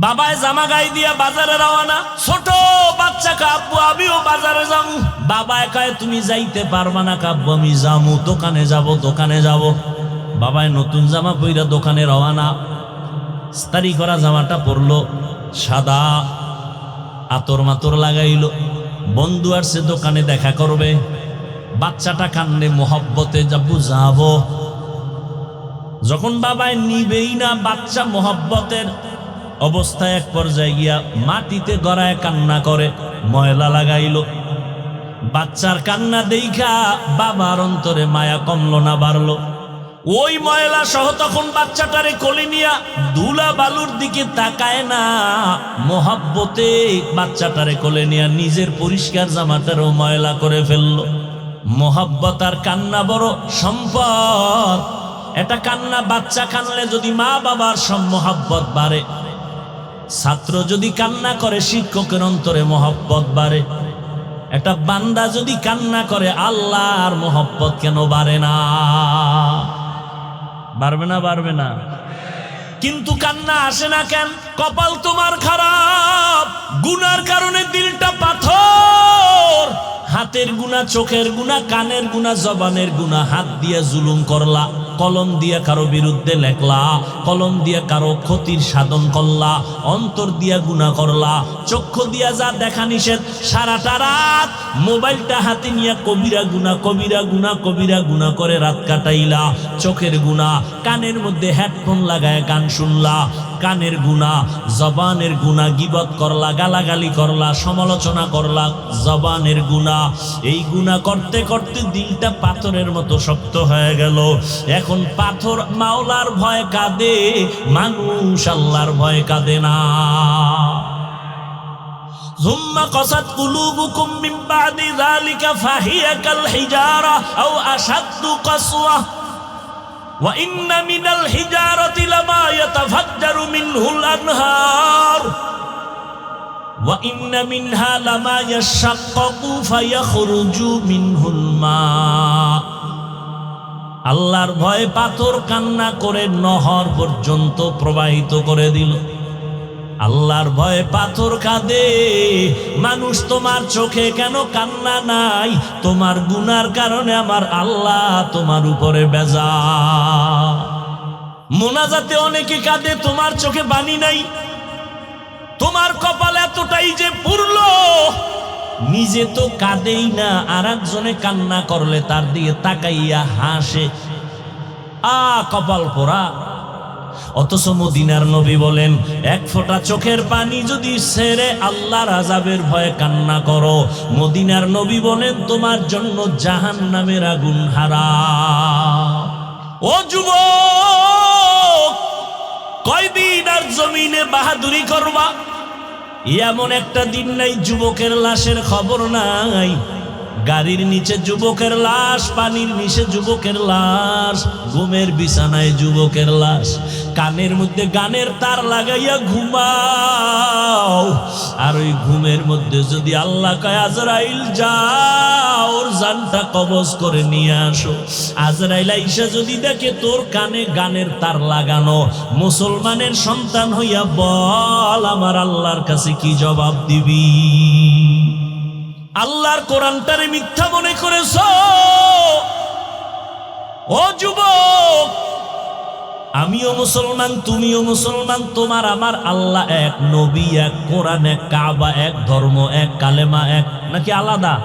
বাবায় জামা গাই দিয়া বাজারে রওনা। ছোট বাচ্চা কাব্বু আমিও বাজারে যাবো। বাবায় কয় তুমি যাইতে পারবা না কাব্বু, আমি যাবো, দোকানে যাব। বাবায় নতুন জামা পইরা দোকানে রওনা। ইস্তারি করা জামাটা পরলো, সাদা, আতর মাতর লাগাইলো। বন্ধু আসছে দোকানে দেখা করবে। বাচ্চাটা কান্দে মোহব্বতে যাবো। যখন বাবায় নিবেই না, বাচ্চা মোহব্বতের অবস্থায় এক পর্যায়ে গিয়া মাটিতে গড়ায় কান্না করে, ময়লা লাগাইলো। বাচ্চার কান্না দেইখা বাবার অন্তরে মায়া কমলো না বাড়লো। ওই ময়লা সহ তখন বাচ্চাটারে কোলে নিয়া ধুলা বালুর দিকে তাকায় না, মোহাব্বতে বাচ্চাটারে কোলে নিয়া নিজের পরিষ্কার জামাটারও ময়লা করে ফেললো। মোহাব্বত আর কান্না বড় সম্পদ। এটা কান্না, বাচ্চা কানলে যদি মা বাবার সব মোহাব্বত বাড়ে। ছাত্র যদি কান্না করে শিক্ষকের অন্তরে মোহাব্বত বাড়ে। একটা বান্দা যদি কান্না করে আল্লাহর মোহাব্বত কেন বাড়ে না? বাড়বে না। কিন্তু কান্না আসে না কেন? কপাল তোমার খারাপ, গুনার কারণে দিলটা পাথর। হাতের গুনাহ, চোখের গুনাহ, কানের গুনাহ, জবানের গুনাহ। হাত দিয়ে জুলুম করলা, কলম দিয়ে কারো বিরুদ্ধে লেখলা, কলম দিয়ে কারো ক্ষতির সাধন করলা, অন্তর দিয়া গুনাহ করলা, চক্ষু দিয়া যা দেখা নিষেধ, সারাটা রাত মোবাইলটা হাতে নিয়ে কবিরা গুনাহ করে রাত কাটাইলা। চোখের গুনাহ, কানের মধ্যে হেডফোন লাগায় গান শুনলা, কানের গুনাহ, জবানের গুনাহ, গীবত করলা, গালাগালি করলা, সমালোচনা করলা, জবানের গুনাহ। এই গুনাহ করতে করতে দিলটা পাথরের মতো শক্ত হয়ে গেল। এখন পাথর মাওলার ভয় কাঁদে, মানুষ আল্লাহর ভয় কাঁদে না। যুম্মা কাসাত কুলুবুকুম মিন বাদি যালিকা ফাহিয়া কাল হিজারা আও আশাদ্দু কাসওয়া ওয়া ইন্না মিনাল হিজারাতি লামা ইয়াতাফাজ্জারু মিনহুল আনহার ওয়া ইন্না মিনহা লামা ইয়াশাক্কাকু ফায়াখরুজু মিনহুল মা। আল্লাহর ভয় পাথর কান্না করে নহর পর্যন্ত প্রবাহিত করে দিল। আল্লাহর ভয়ে পাথর কাঁদে। মানুষ তোমার চোখে কেন কান্না নাই? তোমার গুনার কারণে আমার আল্লাহ তোমার উপরে বেজার। মোনাজাতে অনেকে কাঁদে, তোমার চোখে বাণী নাই। তোমার কপাল এতটাই যে পুরলো, নিজে তো কাঁদেই না, আর একজনে কান্না করলে তার দিকে তাকাইয়া হাসে। কপাল পোড়া। অথচ মদিনার নবী বলেন, এক ফোঁটা চোখের পানি যদি ছেড়ে আল্লাহর আযাবের ভয়ে কান্না করো, মদিনার নবী বলেন তোমার জন্য জাহান্নামের আগুন হারাম। ও যুবক, কয়দিন আর জমিনে বাহাদুরি করবা? এমন একটা দিন নাই যুবকের লাশের খবর নাই। গাড়ির নিচে যুবকের লাশ, পানির নিচে যুবকের লাশ, ঘুমের বিছানায় যুবকের লাশ। কানের মধ্যে গানের তার লাগাইয়া ঘুমাও, আর ওই ঘুমের মধ্যে যদি আল্লাহ কয় আজরাইল যাও ওর জানটা কবজ করে নিয়ে আসো, আজরাইল আইসা যদি দেখে তোর কানে গানের তার লাগানো, মুসলমানের সন্তান হইয়া বল আমার আল্লাহর কাছে কি জবাব দিবি? আল্লাহর কোরআনটারে মিথ্যা মনে করেছ? ও যুবক, আমিও মুসলমান, তুমিও মুসলমান, তোমার আমার আল্লাহ এক, নবী এক, কোরআন এক, কাবা এক, ধর্ম এক, কালেমা এক, নাকি আলাদা?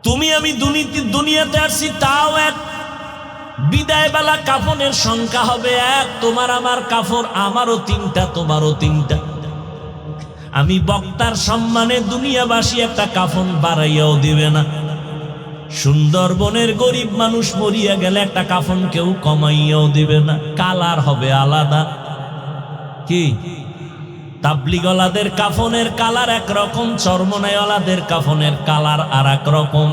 তুমি আমি দুনিয়াতে আসছি তাও এক। বিদায় বেলা কাফনের সংখ্যা হবে এক। তোমার আমার কাফর, আমারও তিনটা, তোমারও তিনটা। আমি বক্তার সম্মানে দুনিয়াবাসী একটা কাফন বাড়াইয়াও দিবে না। সুন্দরবনের গরিব মানুষ মরিয়া গেলে একটা কাফন কেউ কমাইয়াও দিবে না। কালার হবে আলাদা। কি? তাবলিগওয়ালাদের কাফনের কালার একরকম, চরমনাইওয়ালাদের কাফনের কালার আর এক রকম।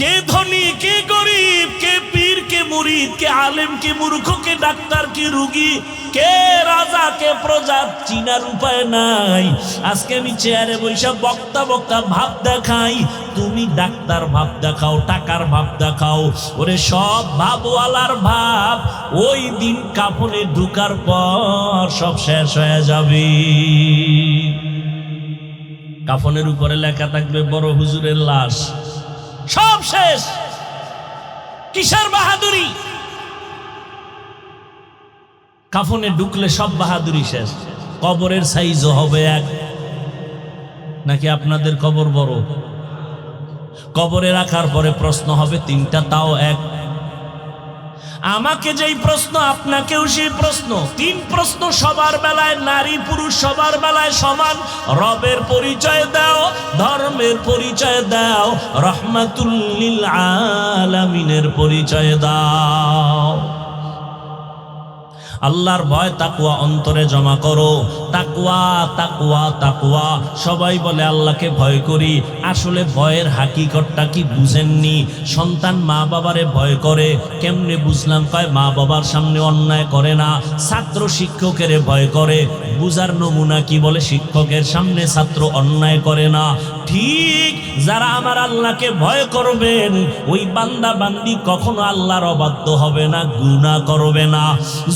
কে ধনী, কে গরিব, কে পীর, কে মুরিদ, কে আলেম, কে মূর্খ, কে ডাক্তার, কে রুগী, কে রাজা, কে প্রজাত চিনার উপায় নাই। আজকে আমি চেয়ারে বৈশা বক্তা বক্তা ভাব দেখাই, তুমি ডাক্তার ভাব দেখাও, টাকার ভাব দেখাও। ওরে সব ভাবওয়ালার ভাব ওই দিন কাফনে ঢুকার পর সব শেষ হয়ে যাবে। কাফনের উপরে লেখা থাকবে বড় হুজুরের লাশ, সব শেষ। কিসের বাহাদুরি? কাফনে ঢুকলে সব বাহাদুরি শেষ। কবরের সাইজও হবে এক, নাকি আপনাদের কবর বড়? কবরে রাখার পরে প্রশ্ন হবে তিনটা, তাও এক। আমাকে যেই প্রশ্ন আপনাকেও সেই প্রশ্ন। তিন প্রশ্ন সবার বেলায়, নারী পুরুষ সবার বেলায় সমান। রবের পরিচয় দাও, ধর্মের পরিচয় দাও, রহমাতুল লিল আলামিনের পরিচয় দাও। আল্লাহর ভয় তাকওয়া অন্তরে জমা করো। তাকওয়া তাকওয়া তাকওয়া, সবাই বলে আল্লাহকে ভয় করি, আসলে ভয়ের হাকিকতটা কি বুঝেননি। সন্তান মা বাবারে ভয় করে, কেমনে বুঝলাম? কয় মা বাবার সামনে অন্যায় করে না। ছাত্র শিক্ষকের ভয় করে, বুঝার নমুনা কি? বলে শিক্ষকের সামনে ছাত্র অন্যায় করে না। ঠিক যারা আমার আল্লাহকে ভয় করবেন, ওই বান্দা বান্দি কখনো আল্লাহর অবাধ্য হবে না, গুনাহ করবে না।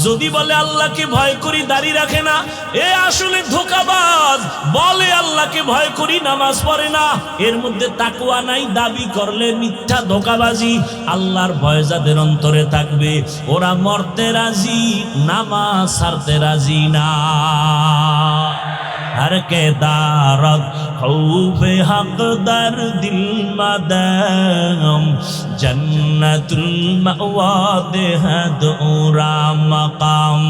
যদি বলে আল্লাহকে ভয় করি, দাড়ি রাখে না, এ আসলে ধোঁকাবাজ। বলে আল্লাহকে ভয় করি, নামাজ পড়ে না, এর মধ্যে তাকওয়া নাই, দাবি করলে মিথ্যা, ধোঁকাবাজি। আল্লাহর ভয় যাদের অন্তরে থাকবে, ওরা মরতে রাজি, নামাজ ছাড়তে রাজি না। हर के दारत खौफे हक दर दिल मदम जन्नतुल मअवा देहद उरा मकाम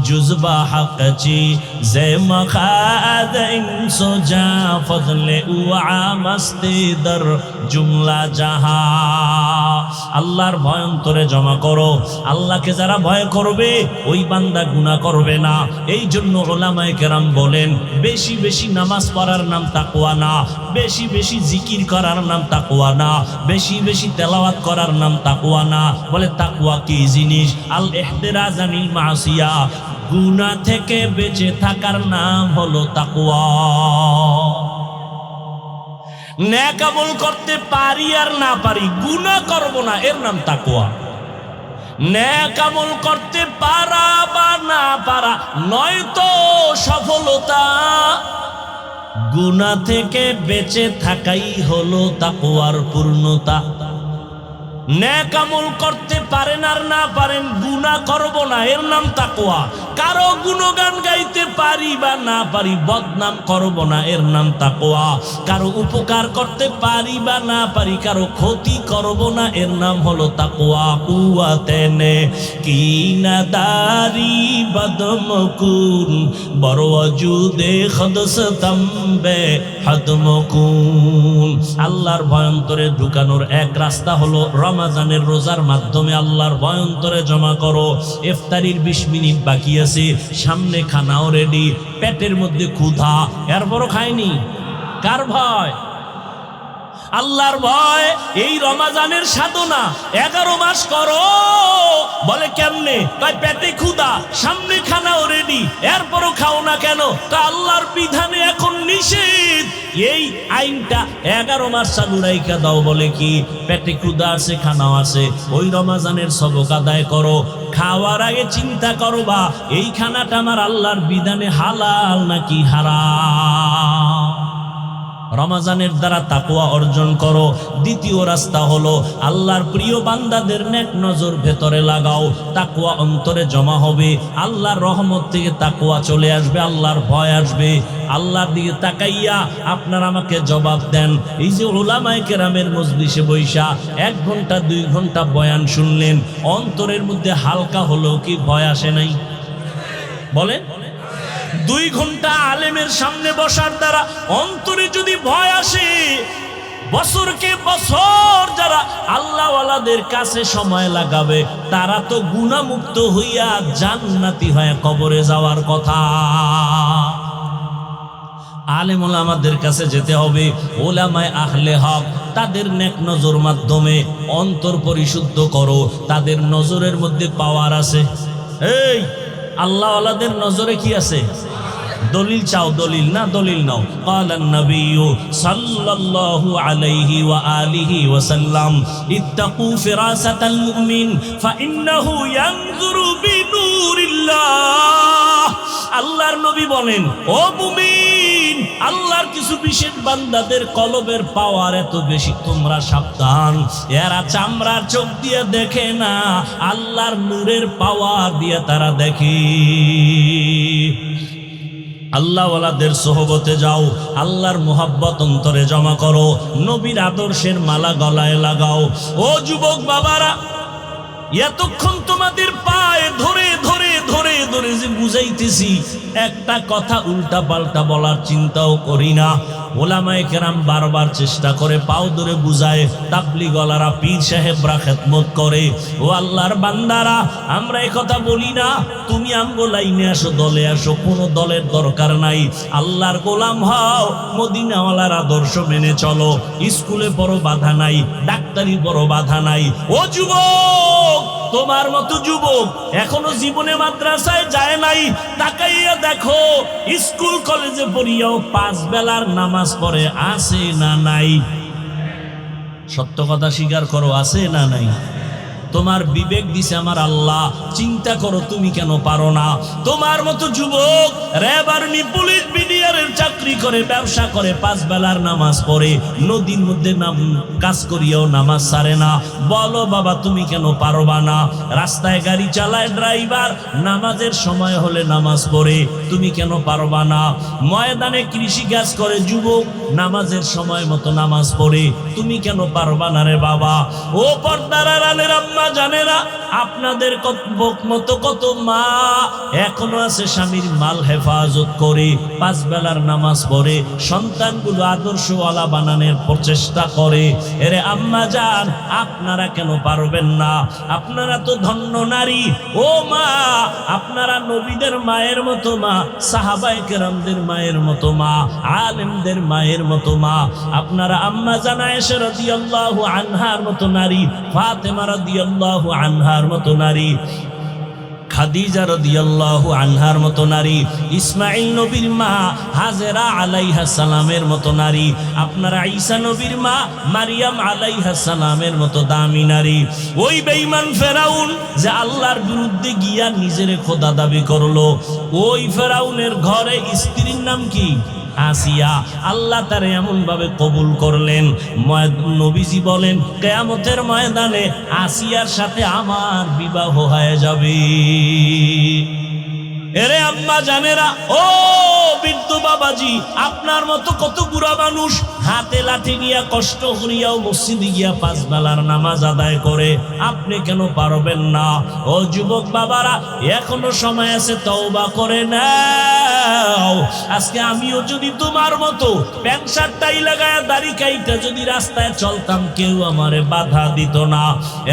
जुज़बा हक ची जे मखाद इंसो जा फजले उआ मस्ती दर जुमला जहा। আল্লাহর ভয় অন্তরে জমা করো। আল্লাহকে যারা ভয় করবে ওই বান্দা গুনাহ করবে না। এই জন্য উলামায়ে কেরাম বলেন, বেশি বেশি নামাজ পড়ার নাম তাকওয়া না, বেশি বেশি জিকির করার নাম তাকওয়া না, বেশি বেশি তেলাওয়াত করার নাম তাকওয়া না। বলে তাকওয়া কি জিনিস? আল ইহতিরাজ আনিল মাসিয়া, গুনাহ থেকে বেঁচে থাকার নাম হলো তাকওয়া। নেক আমল করতে পারি আর না পারি, গুনাহ করব না, এর নাম তাকওয়া। নেক আমল করতে পারা বা না পারা নয়তো সফলতা, গুনাহ থেকে বেঁচে থাকাই হলো তাকওয়ার পূর্ণতা। নেক আমল করতে পারেন আর না পারেন, গুনাহ করব না, এর নাম তাকওয়া। কারো গুণগান গাইতে পারি বা না পারি, বদনাম করব না, এর নাম তাকওয়া। কারো উপকার করতে পারি বা না পারি, কারো ক্ষতি করব না, এর নাম হলো তাকওয়া। কুওয়াতেনে কি নাদারি বদমকুন বরওয়াজুদে খদসতম্বে হদমকুন। আল্লাহর ভয় অন্তরে ঢুকানোর এক রাস্তা হলো রমজানের রোজার মাধ্যমে আল্লাহর ভয় অন্তরে জমা করো। ইফতারির 20 মিনিট বাকি আছে, সামনে খানাও রেডি, পেটের মধ্যে ক্ষুধা, এরপরও খায়নি। কার ভয়? আল্লাহর ভয়। এই রমজানের সাধনা 11 মাস করো। বলে কেমনে? তাই পেটে ক্ষুধা, সামনে খানাও রেডি, এরপরও খাও না কেন? তা আল্লাহর বিধানে এখন নিষেধ। এই আইনটা 11 মাস চালু রাইখা দাও। বলে কি? পেটে ক্ষুধা আছে, খানাও আছে, ওই রমজানের সবক আদায় করো। খাওয়ার আগে চিন্তা করবা এই খানাটা আমার আল্লাহর বিধানে হালাল নাকি হারাম। রমজানের দ্বারা তাকওয়া অর্জন করো। দ্বিতীয় রাস্তা হলো আল্লাহর প্রিয় বান্দাদের নেক নজর ভেতরে লাগাও, তাকওয়া অন্তরে জমা হবে। আল্লাহর রহমত থেকে তাকওয়া চলে আসবে, আল্লাহর ভয় আসবে। আল্লাহর দিকে তাকাইয়া আপনার আমাকে জবাব দেন। এই যে উলামায়ে কেরামের মজলিসে বৈশা 1 ঘন্টা 2 ঘন্টা বয়ান শুনলেন, অন্তরের মধ্যে হালকা হলো কি ভয় আসে নাই? বলে 2 ঘন্টা আলেমের সামনে বসার দ্বারা অন্তরে যদি ভয় আসে, বছরকে বছর যারা আল্লাহওয়ালাদের কাছে সময় লাগাবে তারা তো গুনাহমুক্ত হইয়া জান্নাতি হয়ে কবরে যাওয়ার কথা। আলেম ওলামাদের কাছে যেতে হবে, ওলামায়ে আহলে হক, তাদের নেক নজর মাধ্যমে অন্তর পরিশুদ্ধ করো। তাদের নজরের মধ্যে পাওয়ার আছে। এই আল্লাহ ওয়ালাদের নজরে কি আছে? দলিল চাও, দলিল না, দলিল নাও। ক্বালান নবিয়্যু সাল্লাল্লাহু আলাইহি ওয়া আলিহি ওয়া সাল্লাম ইত্তাকু ফিরাসাতাল মুমিন ফাইন্নাহু ইয়ানজুরু বিনূরিল্লাহ। আল্লাহর নবী বলেন, ও মুমিন, আল্লাহর কিছু বিশেষ বান্দাদের কলবের পাওয়ার এত বেশি, তোমরা সাবধান। এরা চামড়ার চোখ দিয়ে দেখে না, আল্লাহর নূরের পাওয়ার দিয়ে তারা দেখে। আল্লাহ ওয়ালাদের সোহবতে যাও, আল্লাহর মোহাব্বত অন্তরে জমা করো, নবীর আদর্শের মালা গলায় লাগাও। ও যুবক বাবারা, এতক্ষণ তোমাদের পায়ে ধরে ধরে ধরে ধরে যে বুঝাইতেছি, একটা কথা উল্টা পাল্টা বলার চিন্তাও করি না। ওলামায়ে কেরাম বারবার চেষ্টা করে, পাও ধরে বুঝায়, তাবলীগওয়ালারা, পীর সাহেবরা খেদমত করে। ও আল্লাহর বান্দারা, আমরা এই কথা বলি না তুমি আমগো লাইনে আসো, দলে আসো, কোনো দলের দরকার নাই। আল্লাহর গোলাম হও, মদিনাওয়ালার আদর্শ মেনে চলো। স্কুলে বড় বাধা নাই, ডাক্তারি বড় বাধা নাই। ও যুবক, তোমার মতো যুবক এখনো জীবনে মাদ্রাসায় যায় নাই, তাকাইয়া দেখো স্কুল কলেজে পড়িয়াও 5 বেলার নামাজ পড়ে আছে না নাই? সত্য কথা স্বীকার করো, আছে না নাই? তোমার বিবেক দিছে আমার আল্লাহ, চিন্তা করো তুমি কেন পারো না? তোমার মতো যুবক র্যাব, আর্মি, পুলিশ, বিডিআরের চাকরি করে, ব্যবসা করে, 5 বেলার নামাজ পড়ে, নদীর মধ্যে কাজ করিয়াও নামাজ ছাড়ে না। বলো বাবা, তুমি কেন পারবা না? রাস্তায় গাড়ি চালায় ড্রাইভার, নামাজের সময় হলে নামাজ পড়ে, তুমি কেন পারবা না? ময়দানে কৃষি কাজ করে যুবক, নামাজের সময় মতো নামাজ পড়ে, তুমি কেন পারবা না রে বাবা? ও পর্দার আড়ালের আম্মা জানেরা, আপনাদের মতো কত মা এখনো আছে স্বামীর মাল হেফাজত করে, 5 বেলার নামাজ পড়ে, সন্তানগুলো আদর্শওয়ালা বানানোর প্রচেষ্টা করে। এরে আম্মা জান, আপনারা কেন পারবেন না? আপনারা তো ধন্য নারী। ও মা, আপনারা নবীদের মায়ের মতো মা, সাহাবায়ে কেরামদের মায়ের মতো মা, আলেমদের মায়ের মতো মা। আপনারা আম্মা জান আয়েশা রাদিয়াল্লাহু আনহার মতো নারী, ফাতেমা রাদিয়াল্লাহু আনহার মতো নারী, খাদিজা রাদিয়াল্লাহু আনহার মতো নারী, ইসমাঈল নবীর মা হাজেরা আলাইহাস সালামের মতো নারী, আপনারা ঈসা নবীর মা মারিয়াম আলাইহাস সালামের মতো দামি নারী। ওই বেঈমান ফেরাউন যে আল্লাহর বিরুদ্ধে গিয়া নিজের খোদা দাবি করলো, ওই ফেরাউনের ঘরে স্ত্রীর নাম কি? আসিয়া। আল্লাহ তারে এমন ভাবে কবুল করলেন, নবীজি বলেন কিয়ামতের ময়দানে আসিয়ার সাথে আমার বিবাহ হয়ে যাবে। এরে আম্মা জানেরা, ও বৃদ্ধ বাবাজি, আপনার মতো কত বুড়া মানুষ হাতে লাঠি নিয়ে কষ্ট করিয়াও মসজিদে গিয়া 5 বেলার নামাজ আদায় করে, আপনি কেন পারবেন না? ও যুবক বাবারা, এখনো সময় আছে, তওবা করে নাও। আজকে আমিও যদি তোমার মতো প্যান্ট শার্ট টাই লাগায়, দাড়ি কাইটা যদি রাস্তায় চলতাম, কেউ আমারে বাধা দিত না।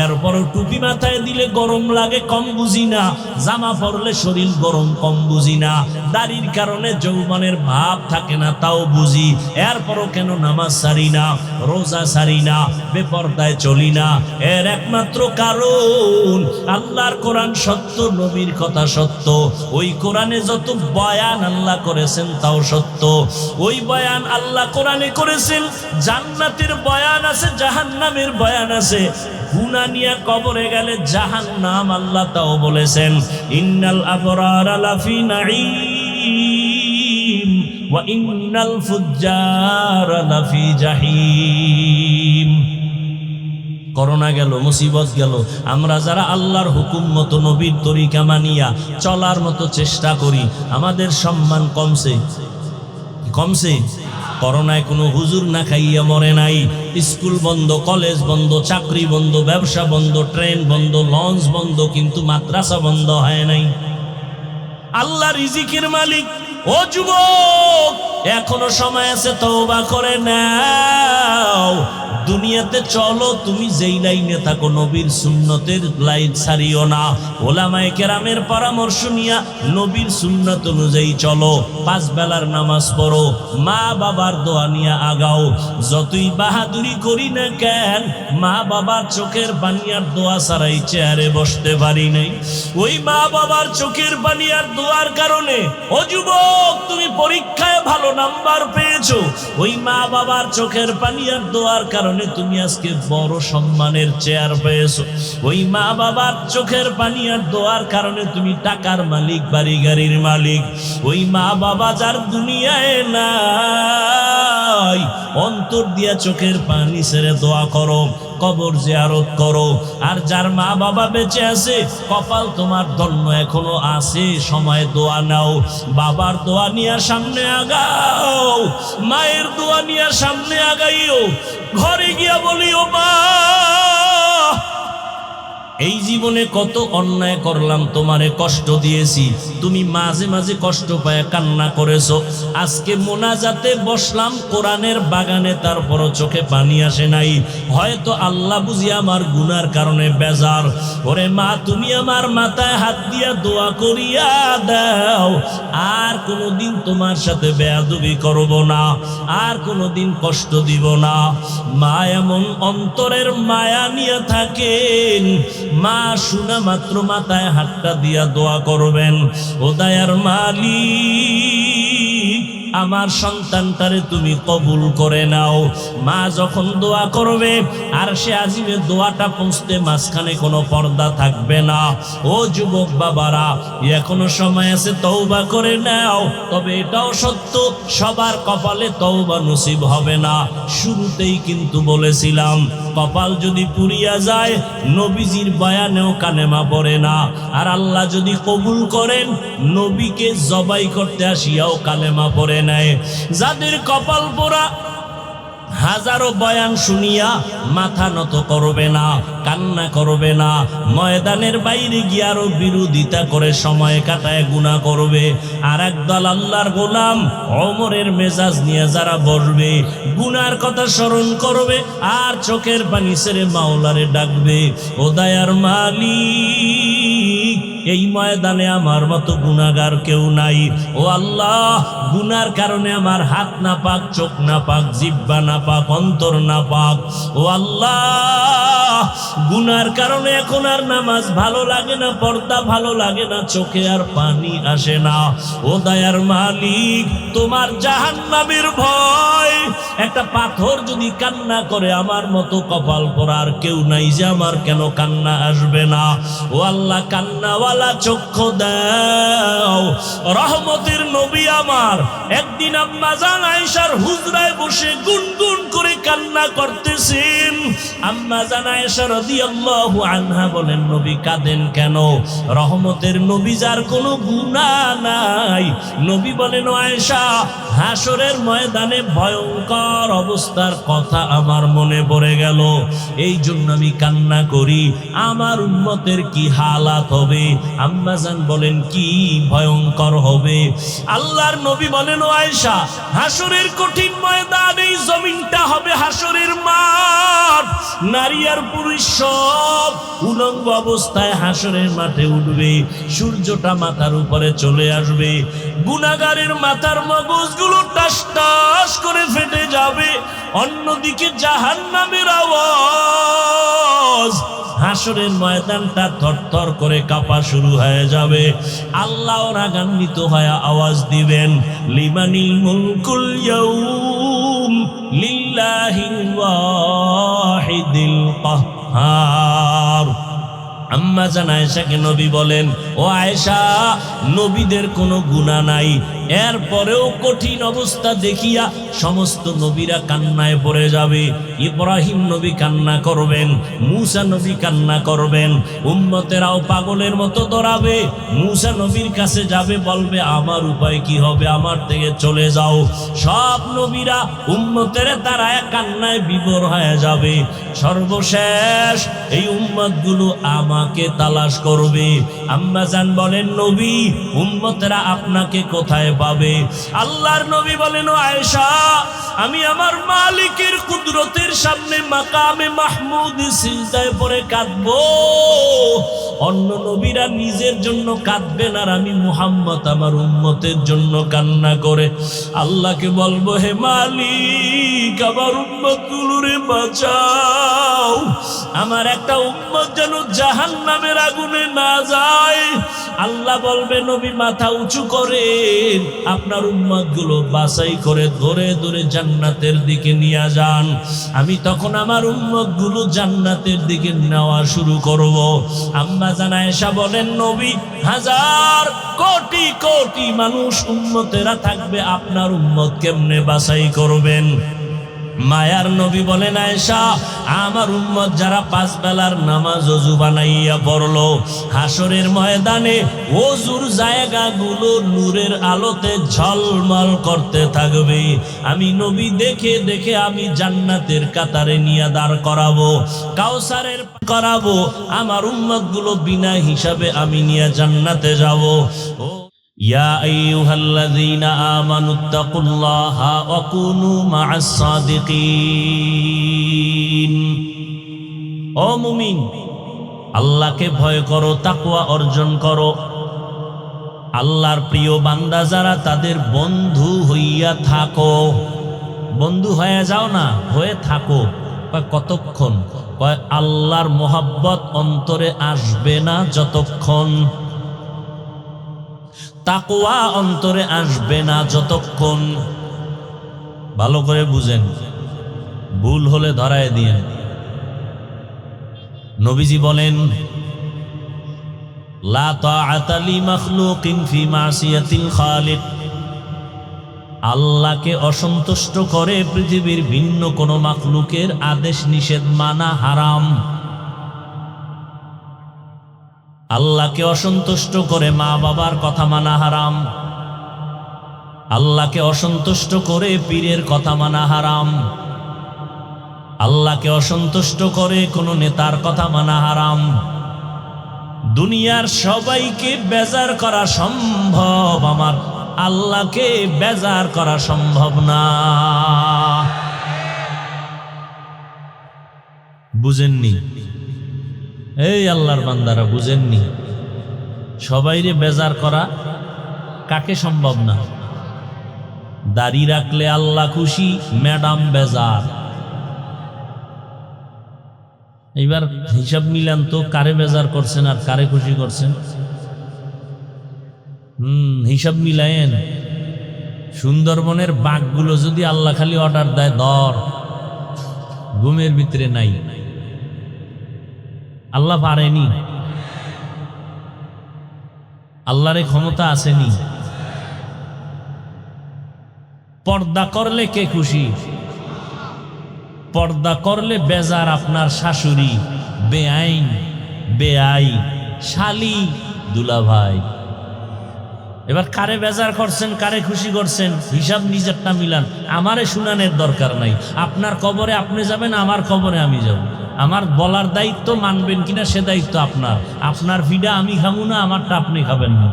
এরপরও টুপি মাথায় দিলে গরম লাগে, কম বুঝি না। জামা পরলে শরীর গরম, কম বুঝি না। দাড়ির কারণে যৌবনের ভাব থাকে না, তাও বুঝি। এরপরও কেন নামাজ ছাড়ি না, রোজা ছাড়ি না, বেপরদায় চলি না? এর একমাত্র কারণ আল্লাহর কোরআন সত্য, নবীর কথা সত্য। ওই কোরআনে যত বয়ান আল্লাহ করেছেন তাও সত্য। ওই বয়ান আল্লাহ কোরআনে করেছেন, জান্নাতের বয়ান আছে, জাহান্নামের বয়ান আছে। গুনাহ নিয়ে কবরে গেলে জাহান্নাম আল্লাহ তাও বলেছেন, ইন্নাল আবরারা লাফি নাঈম ওয়া ইন্নাল ফুজ্জারা লাফি জাহিম। করোনা গেল, মুসিবত গেল, আমরা যারা আল্লাহর হুকুম মতো নবীর তরিকা মানিয়া চলার মতো চেষ্টা করি, আমাদের সম্মান কমছে? কমছে? করোনায় কোনো হুজুর না খাইয়া মরে নাই। স্কুল বন্ধ, কলেজ বন্ধ, চাকরি বন্ধ, ব্যবসা বন্ধ, ট্রেন বন্ধ, লঞ্চ বন্ধ, কিন্তু মাদ্রাসা বন্ধ হয় নাই। আল্লাহ রিজিকের মালিক। ও যুবক, এখনো সময় আছে, তওবা করে নাও। দুনিয়াতে চলো, তুমি যেই লাইনে থাকো নবীর সুন্নতের লাইন ছাড়িও না। ওলামায়ে কেরামের পরামর্শ নিয়া নবীর সুন্নত অনুযায়ী চলো, 5 বেলার নামাজ পড়ো, মা বাবার দোয়া নিয়ে আগাও। যতই বাহাদুরি করি না কেন, মা বাবার চোখের পানি আর দোয়া ছাড়াই চেয়ারে বসতে পারি নাই। ওই মা বাবার চোখের পানি আর দোয়ার কারণে ও যুবক তুমি পরীক্ষায় ভালো নাম্বার পেয়েছো। ওই মা বাবার চোখের পানি আর দোয়ার কারণে তুমি আজকে বড় সম্মানের চেয়ার পেয়েছো। ওই মা বাবার চোখের পানি আর দোয়ার কারণে তুমি টাকার মালিক, বাড়ি গাড়ির মালিক। ওই মা বাবা যার দুনিয়ায় নাই, অন্তর দিয়া চোখের পানি ছেড়ে দোয়া করো, কবর জিয়ারত করো। আর যার মা বাবা বেঁচে আছে, কপাল তোমার ধন্য এখনো আছে, সময় দোয়া নাও। বাবার দোয়া নিয়ে সামনে আগাও, মায়ের দোয়া নিয়ে সামনে আগাইও। ঘরে গিয়া বলিও, মা এই জীবনে কত অন্যায় করলাম, তোমারে কষ্ট দিয়েছি, তুমি মাঝে মাঝে কষ্ট পায় কান্না করেছো। আজকে মোনাজাতে বসলাম কোরআনের বাগানে, তারপরও চোখে পানি আসে নাই। হয়তো আল্লাহ বুঝি আমার গুনার কারণে বেজার। ওরে মা, তুমি আমার মাথায় হাত দিয়া দোয়া করিয়া দাও, আর কোনোদিন তোমার সাথে বেয়াদবি করব না, আর কোনোদিন কষ্ট দিব না। মা এমন অন্তরের মায়া নিয়ে থাকেন, মা শোনা মাত্র মাথায় হাতটা দিয়া দোয়া করবেন, ও দয়ার মালিক আমার সন্তানটারে তুমি কবুল করে নাও। মা যখন দোয়া করবে, আর সে আজিমে দোয়াটা পৌঁছতে মাঝখানে কোনো পর্দা থাকবে না। ও যুবক বাবারা, এখনো সময় আছে, তওবা করে নাও। তবে এটাও সত্য, সবার কপালে তওবা নসিব হবে না। শুরুতেই কিন্তু বলেছিলাম, কপাল যদি পুড়িয়া যায়, নবীজির বয়ানেও কালেমা পড়ে না। আর আল্লাহ যদি কবুল করেন, নবীকে জবাই করতে আসিয়াও কালেমা পড়ে নেয়। যাদের কপাল পোড়া, হাজারো বয়ান শুনিয়া মাথা নত করবে না, কান্না করবে না, ময়দানের বাইরে গিয়ে আরো বিরোধিতা করে সময় কাটায় গুনাহ করবে। আর একদল আল্লাহর গোলাম ওমরের মেজাজ নিয়ে যারা বসবে, গুনার কথা স্মরণ করবে, আর চোখের পানি ছেড়ে মাওলারে ডাকবে, ও দয়ার মালিক এই ময়দানে আমার মতো গুনাহগার কেউ নাই। ও আল্লাহ, গুনার কারণে আমার হাত না পাক, চোখ না পাক, জিহ্বা না পাক, অন্তর না পাক। ও আল্লাহ, গুনার কারণে এখন আর নামাজ ভালো লাগে না, পর্দা ভালো লাগে না, চোখে আর পানি আসে না। ও দয়ার মালিক, তোমার জাহান্নামের ভয়, একটা পাথর যদি কান্না করে, আমার মতো কপাল পোড়ার কেউ নাই যে আমার কেন কান্না আসবে না। ও আল্লাহ, কান্নাওয়ালা চক্ষু দাও। রহমতের নবী আমার একদিন আম্মা জান আয়েশার হুজরায় বসে গুনগুন করে কান্না করতেছেন। আম্মা জান আয়েশা রাদিয়াল্লাহু আনহা বলেন, নবী কাঁদেন কেন? রহমতের নবী যার কোনো গুনাহ নাই। নবী বলেন, আয়েশা, হাসরের ময়দানে ভয়ঙ্কর অবস্থার কথা আমার মনে পড়ে গেল, এই জন্য আমি কান্না করি। আমার উম্মতের কি হালাত হবে? আম্মা জান বলেন, কি ভয়ঙ্কর হবে? আল্লাহর নবী বলেন, ও আয়েশা, হাসরের কঠিন ময়দান, এই জমিনটা হবে হাসরের মাঠ। নারী আর পুরুষ সব উলঙ্গ অবস্থায় হাসরের মাঠে উঠবে, সূর্যটা মাথার উপরে চলে আসবে, গুনাহগারের মাথার মগজগুলো টাস টাস করে ফেটে যাবে। অন্যদিকে জাহান্নামের আওয়াজ, হাসরের ময়দানটা থরথর করে কাঁপা শুরু হয়ে যাবে। আল্লাহ রাগান্বিত হয়ে আওয়াজ দিবেন, লিমানিল মুলকুল ইয়াউম লিল্লাহিল ওয়াহিদিল কাহ্হার। আম্মা জান আয়েশাকে নবী বলেন, ও আয়েশা, নবীদের কোনো গুনাহ নাই, এরপরেও কঠিন অবস্থা দেখিয়া সমস্ত নবীরা কান্নায় পড়ে যাবে। ইব্রাহিম নবী কান্না করবেন, মূসা নবী কান্না করবেন, উম্মতেরাও পাগলের মতো দৌড়াবে। মূসা নবীর কাছে যাবে, বলবে, আমার উপায় কি হবে, আমার থেকে চলে যাও। সব নবীরা উম্মতের তারা কান্নায় বিভোর হয়ে যাবে। সর্বশেষ এই উম্মতগুলো আমাকে তালাশ করবে। আম্মা জান বলেন, নবী উম্মতেরা আপনাকে কোথায় পাবে? আল্লাহর নবী বলেন, ও আয়েশা, আমি আমার মালিকের কুদরতের সামনে মাকামে মাহমুদ সিজদায় পড়ে কাঁদবো। অন্য নবীরা নিজের জন্য কাঁদবেন, আর আমি মুহাম্মদ আমার উম্মতের জন্য কান্না করে আল্লাহকে বলবো, হে মালিক, আমার উম্মতগুলোরে বাঁচাও, আমার একটা উম্মত যেন জাহান্নামের আগুনে না যায়। আল্লাহ বলবে, নবী মাথা উঁচু করেন, আপনার উম্মতগুলো বাছাই করে ধরে ধরে জান্নাতের দিকে নিয়ে যান। আমি তখন আমার উম্মতগুলো জান্নাতের দিকে নেওয়া শুরু করব। আম্মা জান আয়েশা বলেন, নবী হাজার কোটি কোটি মানুষ উম্মতেরা থাকবে, আপনার উম্মত কেমনে বাছাই করবেন? মায়ার নবী বলেন, আয়েশা, আমার উম্মত যারা 5 বেলার নামাজ ওযু বানাইয়া পড়লো, হাসরের ময়দানে ওযুর জায়গাগুলো নূরের আলোতে ঝলমল করতে থাকবে। আমি নবী দেখে দেখে আমি জান্নাতের কাতারে নিয়ে দাঁড় করাবো, কাউসারের করাবো, আমার উম্মতগুলো বিনা হিসাবে আমি নিয়ে জান্নাতে যাব। ইয়া আইয়ুহাল্লাযীনা আমানুত্তাকুল্লাহা ওয়া কুনু মা'আস সাদিকিন। ও মুমিন, আল্লাহকে ভয় করো, তাকওয়া অর্জন করো। আল্লাহর প্রিয় বান্দা যারা, তাদের বন্ধু হইয়া থাকো। বন্ধু হয়ে যাও না, হয়ে থাকো। কতক্ষণ? আল্লাহর মোহাব্বত অন্তরে আসবে না যতক্ষণ, তাকওয়া অন্তরে আসবে না যতক্ষণ। ভালো করে বুঝেন, ভুল হলে ধরায় দিয়েন। নবীজি বলেন, লা তাআতা লি মাখলুকিন ফি মাসিয়াতিল খালিক। আল্লাহকে অসন্তুষ্ট করে পৃথিবীর ভিন্ন কোন মাখলুকের আদেশ নিষেধ মানা হারাম। আল্লাহকে অসন্তুষ্ট করে মা বাবার কথা মানা হারাম। আল্লাহকে অসন্তুষ্ট করে পীরের কথা মানা হারাম। আল্লাহকে অসন্তুষ্ট করে কোনো নেতার কথা মানা হারাম। দুনিয়ার সবাইকে বেজার করা সম্ভব, আমার আল্লাহকে বেজার করা সম্ভব না। বুঝেননি? এই আল্লাহর বান্দারা, বুঝেননি? সবাইরে বেজার করা কাকে সম্ভব না? দাড়ি রাখলে আল্লাহ খুশি, ম্যাডাম বেজার। এইবার হিসাব মিলান তো, কারে বেজার করছেন আর কারে খুশি করছেন? হিসাব মিলায়েন। সুন্দরবনের বাঘগুলো যদি আল্লাহ খালি অর্ডার দেয়, ধর, ঘুমের ভিতরে নাই, আল্লাহ পারেনি? আল্লাহর ক্ষমতা আসেনি? পর্দা করলে কে খুশি? পর্দা করলে বেজার আপনার শাশুড়ি, বেআইন, বেআই, শালি, দুলাভাই। এবার কারে বেজার করছেন, কারে খুশি করছেন, হিসাব নিজেরটা মিলান। আমারে শুনানোর দরকার নাই। আপনার কবরে আপনি যাবেন, আমার কবরে আমি যাব। আমার বলার দায়িত্ব, মানবেন কিনা সে দায়িত্ব আপনার। আপনার ভিডা আমি খাবো না, আমারটা আপনি খাবেন না।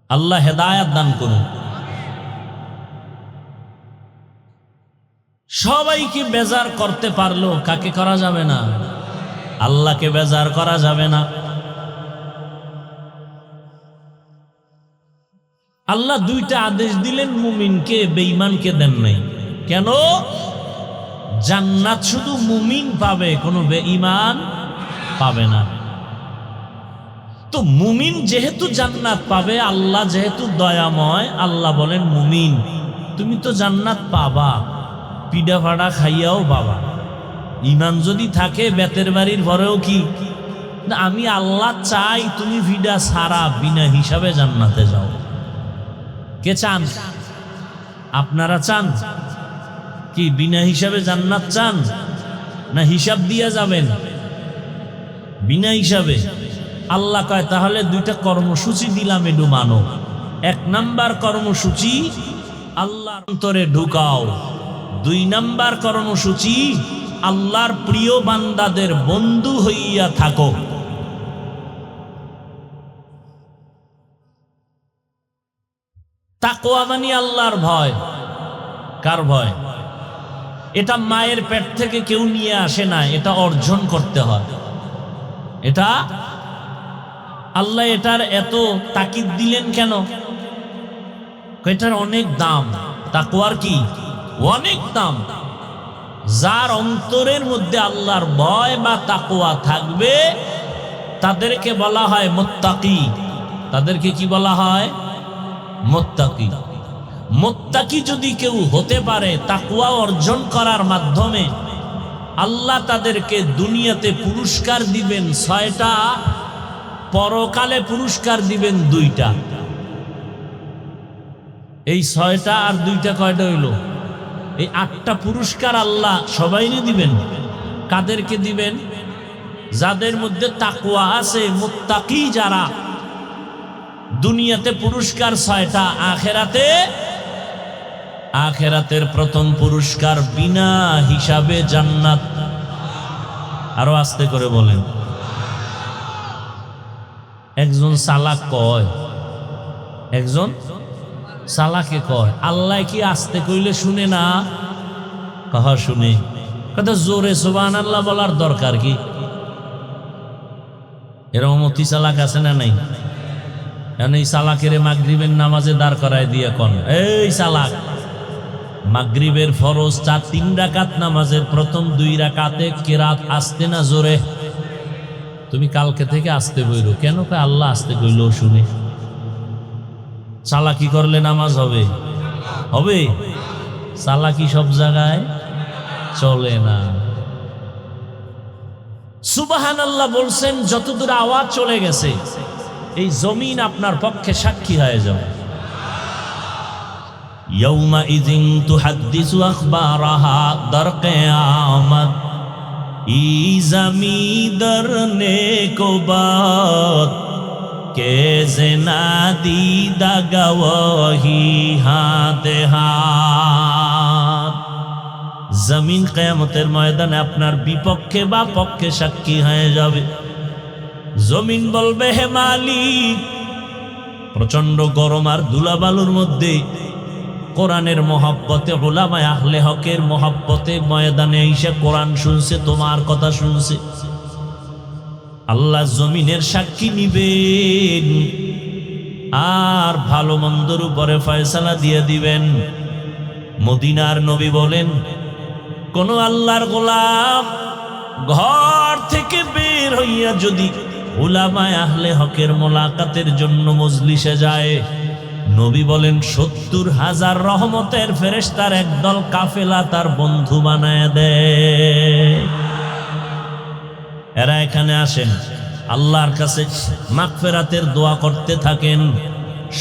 আল্লাহ হেদায়াত দান করুন। সবাইকে বেজার করতে পারলো, কাকে করা যাবে না? আল্লাহকে বেজার করা যাবে না। আল্লাহ 2টা আদেশ দিলেন, মুমিনকে, বেঈমানকে দেন নাই। কেন? জান্নাত শুধু মুমিন পাবে, কোনো বেঈমান পাবে না। তো মুমিন যেহেতু জান্নাত পাবে, আল্লাহ যেহেতু দয়াময়, আল্লাহ বলেন, মুমিন তুমি তো জান্নাত পাবা, পিডা ফাড়া খাইয়াও পাবা। ঈমান যদি থাকে, বেতের বাড়ির ঘরেও কি না, আমি আল্লাহ চাই তুমি ভিডা সারা বিনা হিসাবে জান্নাতে যাও। কে চান? আপনারা চান কি বিনা হিসাবে জান্নাত চান, না হিসাব দিয়া যাবেন? বিনা হিসাবে। আল্লাহ কয়, তাহলে 2টা কর্মসূচি দিলাম, একটু মানো। 1 নাম্বার কর্মসূচি, আল্লাহর অন্তরে ঢুকাও। 2 নাম্বার কর্মসূচি, আল্লাহর প্রিয় বান্দাদের বন্ধু হইয়া থাকো। তাকওয়া মানে আল্লাহর ভয়। কার ভয়? এটা মায়ের পেট থেকে কেউ নিয়ে আসে না, এটা অর্জন করতে হয়। এটা আল্লাহ এটার এত তাকিদ দিলেন কেন? এটার অনেক দাম। তাকওয়ার কি অনেক দাম। যার অন্তরের মধ্যে আল্লাহর ভয় বা তাকওয়া থাকবে তাদেরকে বলা হয় মুত্তাকি। তাদেরকে কি বলা হয়? মুত্তাকি। মুত্তাকি যদি কেউ হতে পারে তাকওয়া অর্জন করার মাধ্যমে, আল্লাহ তাদেরকে দুনিয়াতে পুরস্কার দিবেন 6টা, পরকালে পুরস্কার দিবেন 2টা। এই 6টা আর 2টা কয়টা হইল? এই 8টা পুরস্কার আল্লাহ সবাইকে দিবেন। কাদেরকে দিবেন? যাদের মধ্যে তাকওয়া আছে, মুত্তাকি যারা। দুনিয়াতে পুরস্কার 6টা, আখেরাতের প্রথম পুরস্কার বিনা হিসাবে জান্নাত। আরো আস্তে করে বলেন। একজন সালাক কয়, একজন সালাকে কয় আল্লাহ কি আস্তে কইলে শুনে না? কহ শুনে। কথা জোরে সুবহানাল্লাহ বলার দরকার কি? এরকম অতি চালাক আছে না নাই? এখন এই সালাকের মাগরিবের নামাজে দাঁড় করায় দিয়ে কোন, এই সালাক, মাগরিবের ফরজ 3 রাকাত নামাজের প্রথম 2 রাকাতে কিরাত আস্তে না জোরে? তুমি কালকে থেকে আস্তে বইরো কেন? আল্লাহ আস্তে কইলো শুনে। চালাকি করলে নামাজ হবে? হবে? চালাকি সব জায়গায় চলে না। সুবহানাল্লাহ বলছেন, যতদূর আওয়াজ চলে গেছে এই জমিন আপনার পক্ষে সাক্ষী হয়ে যাবে। ইয়াউমা ইযিন তুহাদ্দিসু আখবারাহা, দর কিয়ামত ই জমিদার নেকো বাত কে জেনা দিদা গওয়াহি হাতে হাত। জমিন কিয়ামতের ময়দানে আপনার বিপক্ষে বা পক্ষে সাক্ষী হয়ে যাবে। জমিন বলবে, হে মালিক, প্রচন্ড গরম আর ধুলাবালুর মধ্যে কোরআনের মহব্বতে, উলামায়ে আহলে হকের মহব্বতে ময়দানে এসে কোরআন শুনছে, তোমার কথা শুনছে। আল্লাহ জমিনের সাক্ষী নিবেন আর ভালো মন্দর উপরে ফয়সালা দিয়ে দিবেন। মদিনার নবী বলেন, কোন আল্লাহর গোলাম ঘর থেকে বের হইয়া যদি উলামায়ে আহলে হকের মোলাকাতের জন্য মজলিসে যায়, নবী বলেন 70,000 রহমতের ফেরেশতার একদল কাফেলা তার বন্ধু বানায় দেয়। এরা এখানে আসেন, আল্লাহর কাছে মাগফিরাতের দোয়া করতে থাকেন।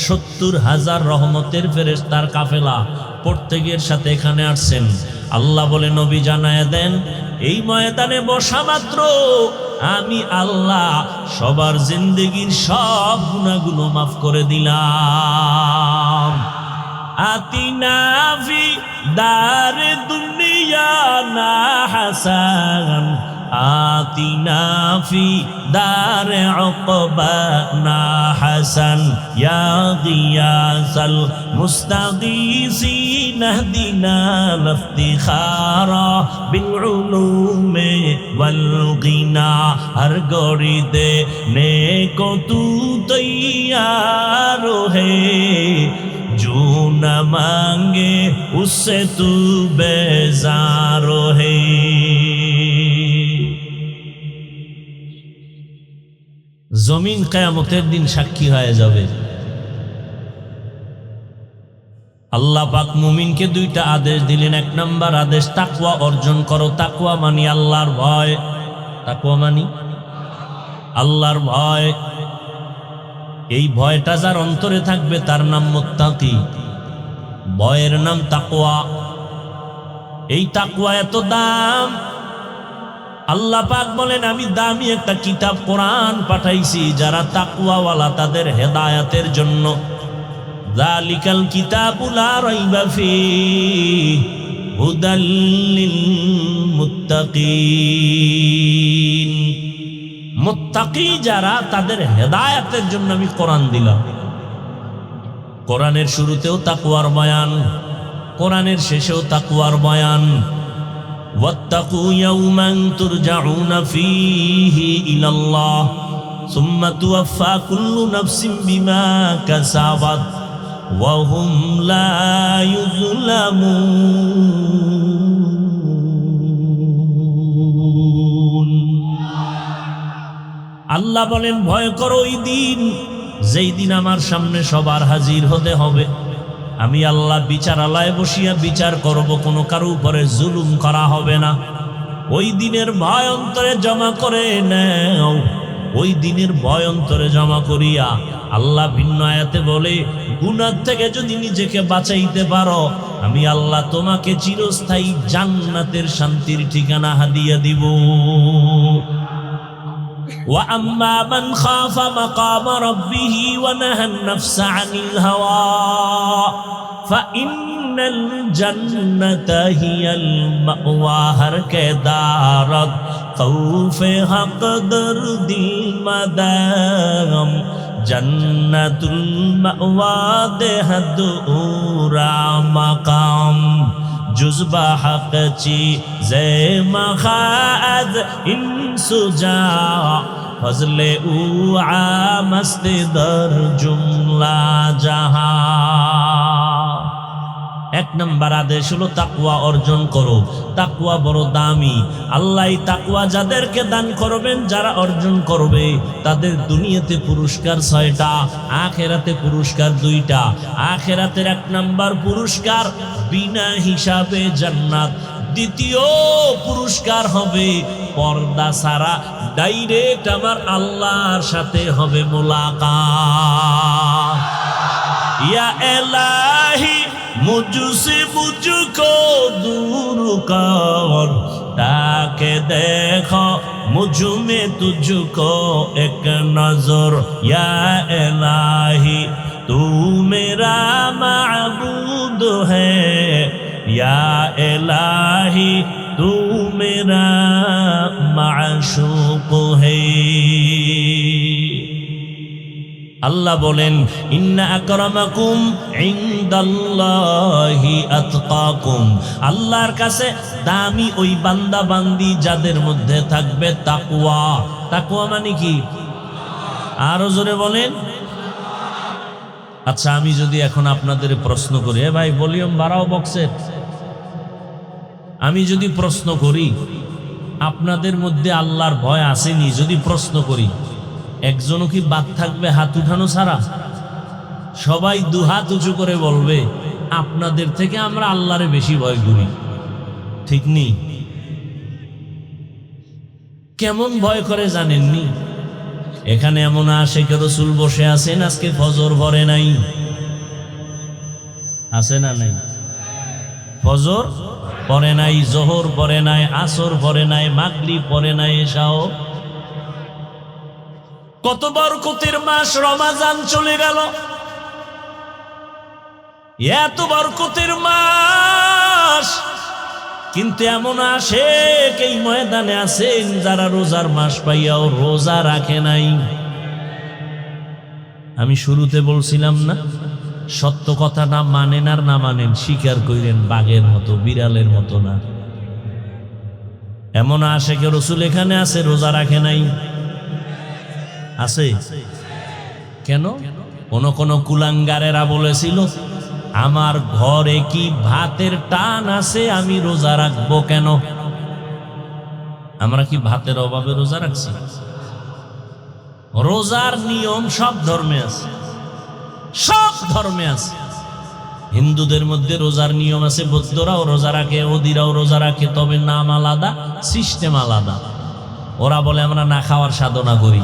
70,000 রহমতের ফেরেশতার কাফেলা প্রত্যেকের সাথে এখানে আসছেন। আল্লাহ বলে, নবী জানায় দেন, এই ময়দানে বসা মাত্র আমি আল্লাহ সবার জিন্দেগির সব গুনাহগুলো মাফ করে দিলাম। আতিনা ফি দারে দুনিয়া না হাসান, আতিনা ফি দারে উকবা না হাসান, ইয়া গিয়াসাল মুস্তাগীসিন ইহদিনা লিফতিখারা বিল উলুমি ওয়াল গিনা। হর গড়ি দে নেকো তু তৈয়ার হে, जो न मांगे उससे तू बेजार है। জমিন কিয়ামতের দিন সাক্ষী হয়ে যাবে। আল্লাহ পাক মুমিনকে 2টা আদেশ দিলেন। 1 নম্বর আদেশ, তাকওয়া অর্জন করো। তাকওয়া মানি আল্লাহর ভয়। তাকওয়া মানি আল্লাহর ভয়। এই ভয়টা যার অন্তরে থাকবে তার নাম মুত্তাকি। ভয়ের নাম তাকওয়া। এই তাকওয়া এত দাম, আল্লাহ পাক বলেন, আমি দামি একটা কিতাব কোরআন পাঠাইছি যারা তাকওয়াওয়ালা তাদের হেদায়েতের জন্য। যালিকাল কিতাবু লা রাইবা ফীহি হুদাল লিল মুত্তাকিন। মুত্তাকি যারা তাদের হেদায়েতের জন্য আমি কোরআন দিলাম। কোরআনের শুরুতেও তাকওয়ার বয়ান, কোরআনের শেষেও তাকওয়ার বয়ান। ওয়াত্তাকু ইয়াওমান তুরজাউনা ফীহি ইলাল্লাহ সুম্মা তুওয়াফফা কুল্লু নাফসিন বিমা কাসাবাত ওয়া হুম লা ইউযলামুন। আল্লাহ বলেন, ভয় করো ওই দিন, যেই দিন আমার সামনে সবার হাজির হতে হবে। আমি আল্লাহ বিচারালয়ে বসিয়া বিচার করব, কোনো কারো উপরে জুলুম করা হবে না। ওই দিনের ভয় অন্তরে জমা করে নাও। ওই দিনের ভয় অন্তরে জমা করিয়া আল্লাহ ভিন্ন আয়াতে বলে, গুনাহ থেকে যদি নিজেকে বাঁচাইতে পারো, আমি আল্লাহ তোমাকে চিরস্থায়ী জান্নাতের শান্তির ঠিকানা হাদিয়া দিব। وَأَمَّا مَنْ خَافَ مَقَامَ رَبِّهِ وَنَهَى النَّفْسَ عَنِ الْهَوَى فَإِنَّ الْجَنَّةَ هِيَ الْمَأْوَى۔ ہر کے دارد خوف حق دردی مدام جنت المأوى دہد اورا مقام جزبہ حق چیز مخاذ انسجا فضل او عامست در জুমলা জাহা। এক নম্বর আদেশ হলো তাকওয়া অর্জন করো। তাকওয়া বড় দামি। আল্লাহ তাকওয়া যাদেরকে দান করবেন, যারা অর্জন করবে, তাদের দুনিয়াতে পুরস্কার 6টা, আখিরাতে পুরস্কার 2টা। আখিরাতের 1 নম্বর পুরস্কার বিনা হিসাবে জান্নাত। দ্বিতীয় পুরস্কার হবে পর্দা ছাড়া ডাইরেক্ট আমার আল্লাহর সাথে হবে মুলাকাত। ইয়া ইলাহি मुझसे मुझको दूर कर, ताके देखो मुझ में तुझको एक नजर। या इलाही तू मेरा माबूद है, या इलाही तू मेरा माशूक है। আল্লাহ বলেন, ইন্না আকরামাকুম ইনদাল্লাহি আতকাকুম। আল্লাহর কাছে দামি ওই বান্দা বান্দি যাদের মধ্যে থাকবে তাকওয়া। তাকওয়া মানে কি? আরো জোরে বলেন। আচ্ছা, আমি যদি এখন আপনাদের প্রশ্ন করি, ভাই ভলিউম বাড়াও বক্সের। আমি যদি প্রশ্ন করি, আপনাদের মধ্যে আল্লাহর ভয় আসেনি? যদি প্রশ্ন করি, একজনও কি বাদ থাকবে হাত উঠানো ছাড়া? সবাই দুহাত উঁচু করে বলবে, আপনাদের থেকে আমরা আল্লাহরে বেশি ভয় করি। ঠিক নেই? কেমন ভয় করে জানেননি? এখানে এমন আশিক রাসূল বসে আছেন, আজকে ফজর পড়ে নাই। আছে না নাই? ফজর পড়ে নাই, জোহর পড়ে নাই, আসর পড়ে নাই, মাগরিব পড়ে নাই, এশাও। কত বরকতের মাস রমজান চলে গেল, এত বরকতের মাস, কিন্তু এমন আশিক এই ময়দানে আছেন যারা রোজার মাস পাইয়াও রোজা রাখে নাই। আমি শুরুতে বলছিলাম না, সত্য কথা না মানেন আর না মানেন, স্বীকার কইরেন, বাঘের মতো বিড়ালের মতো না। এমন আশিক রাসূল এখানে আছে, রোজা রাখে নাই। আছে কেন? কোন কুলাঙ্গারেরা বলেছিল, আমার ঘরে কি ভাতের টান আছে, আমি রোজা রাখবো কেন? আমরা কি ভাতের অভাবে রোজা রাখছি? রোজার নিয়ম সব ধর্মে আছে, সব ধর্মে আছে। হিন্দুদের মধ্যে রোজার নিয়ম আছে, বৌদ্ধরাও রোজা রাখে, ওদিরাও রোজা রাখে, তবে নাম আলাদা, সিস্টেম আলাদা। ওরা বলে আমরা না খাওয়ার সাধনা করি,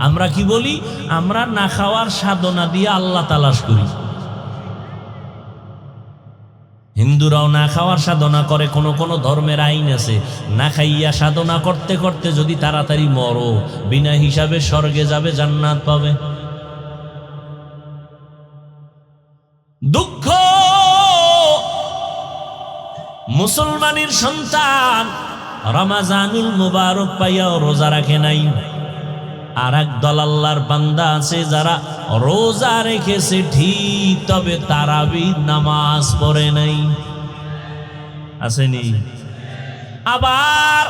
আমরা কি বলি? আমরা না খাওয়ার সাধনা দিয়ে আল্লাহ তালাশ করি। হিন্দুরাও না খাওয়ার সাধনা করে। কোন ধর্মের আইন আছে, না খাইয়া সাধনা করতে করতে যদি তাড়াতাড়ি মরো, বিনা হিসাবে স্বর্গে যাবে, জান্নাত পাবে। দুঃখ, মুসলমানের সন্তান রমাজানুল মুবারক পাইয়াও রোজা রাখে নাই। আর এক দল আল্লাহর বান্দা আছে যারা রোজা রেখেছে ঠিক, তবে তারাবির নামাজ পড়ে নাই। আসেনি? আবার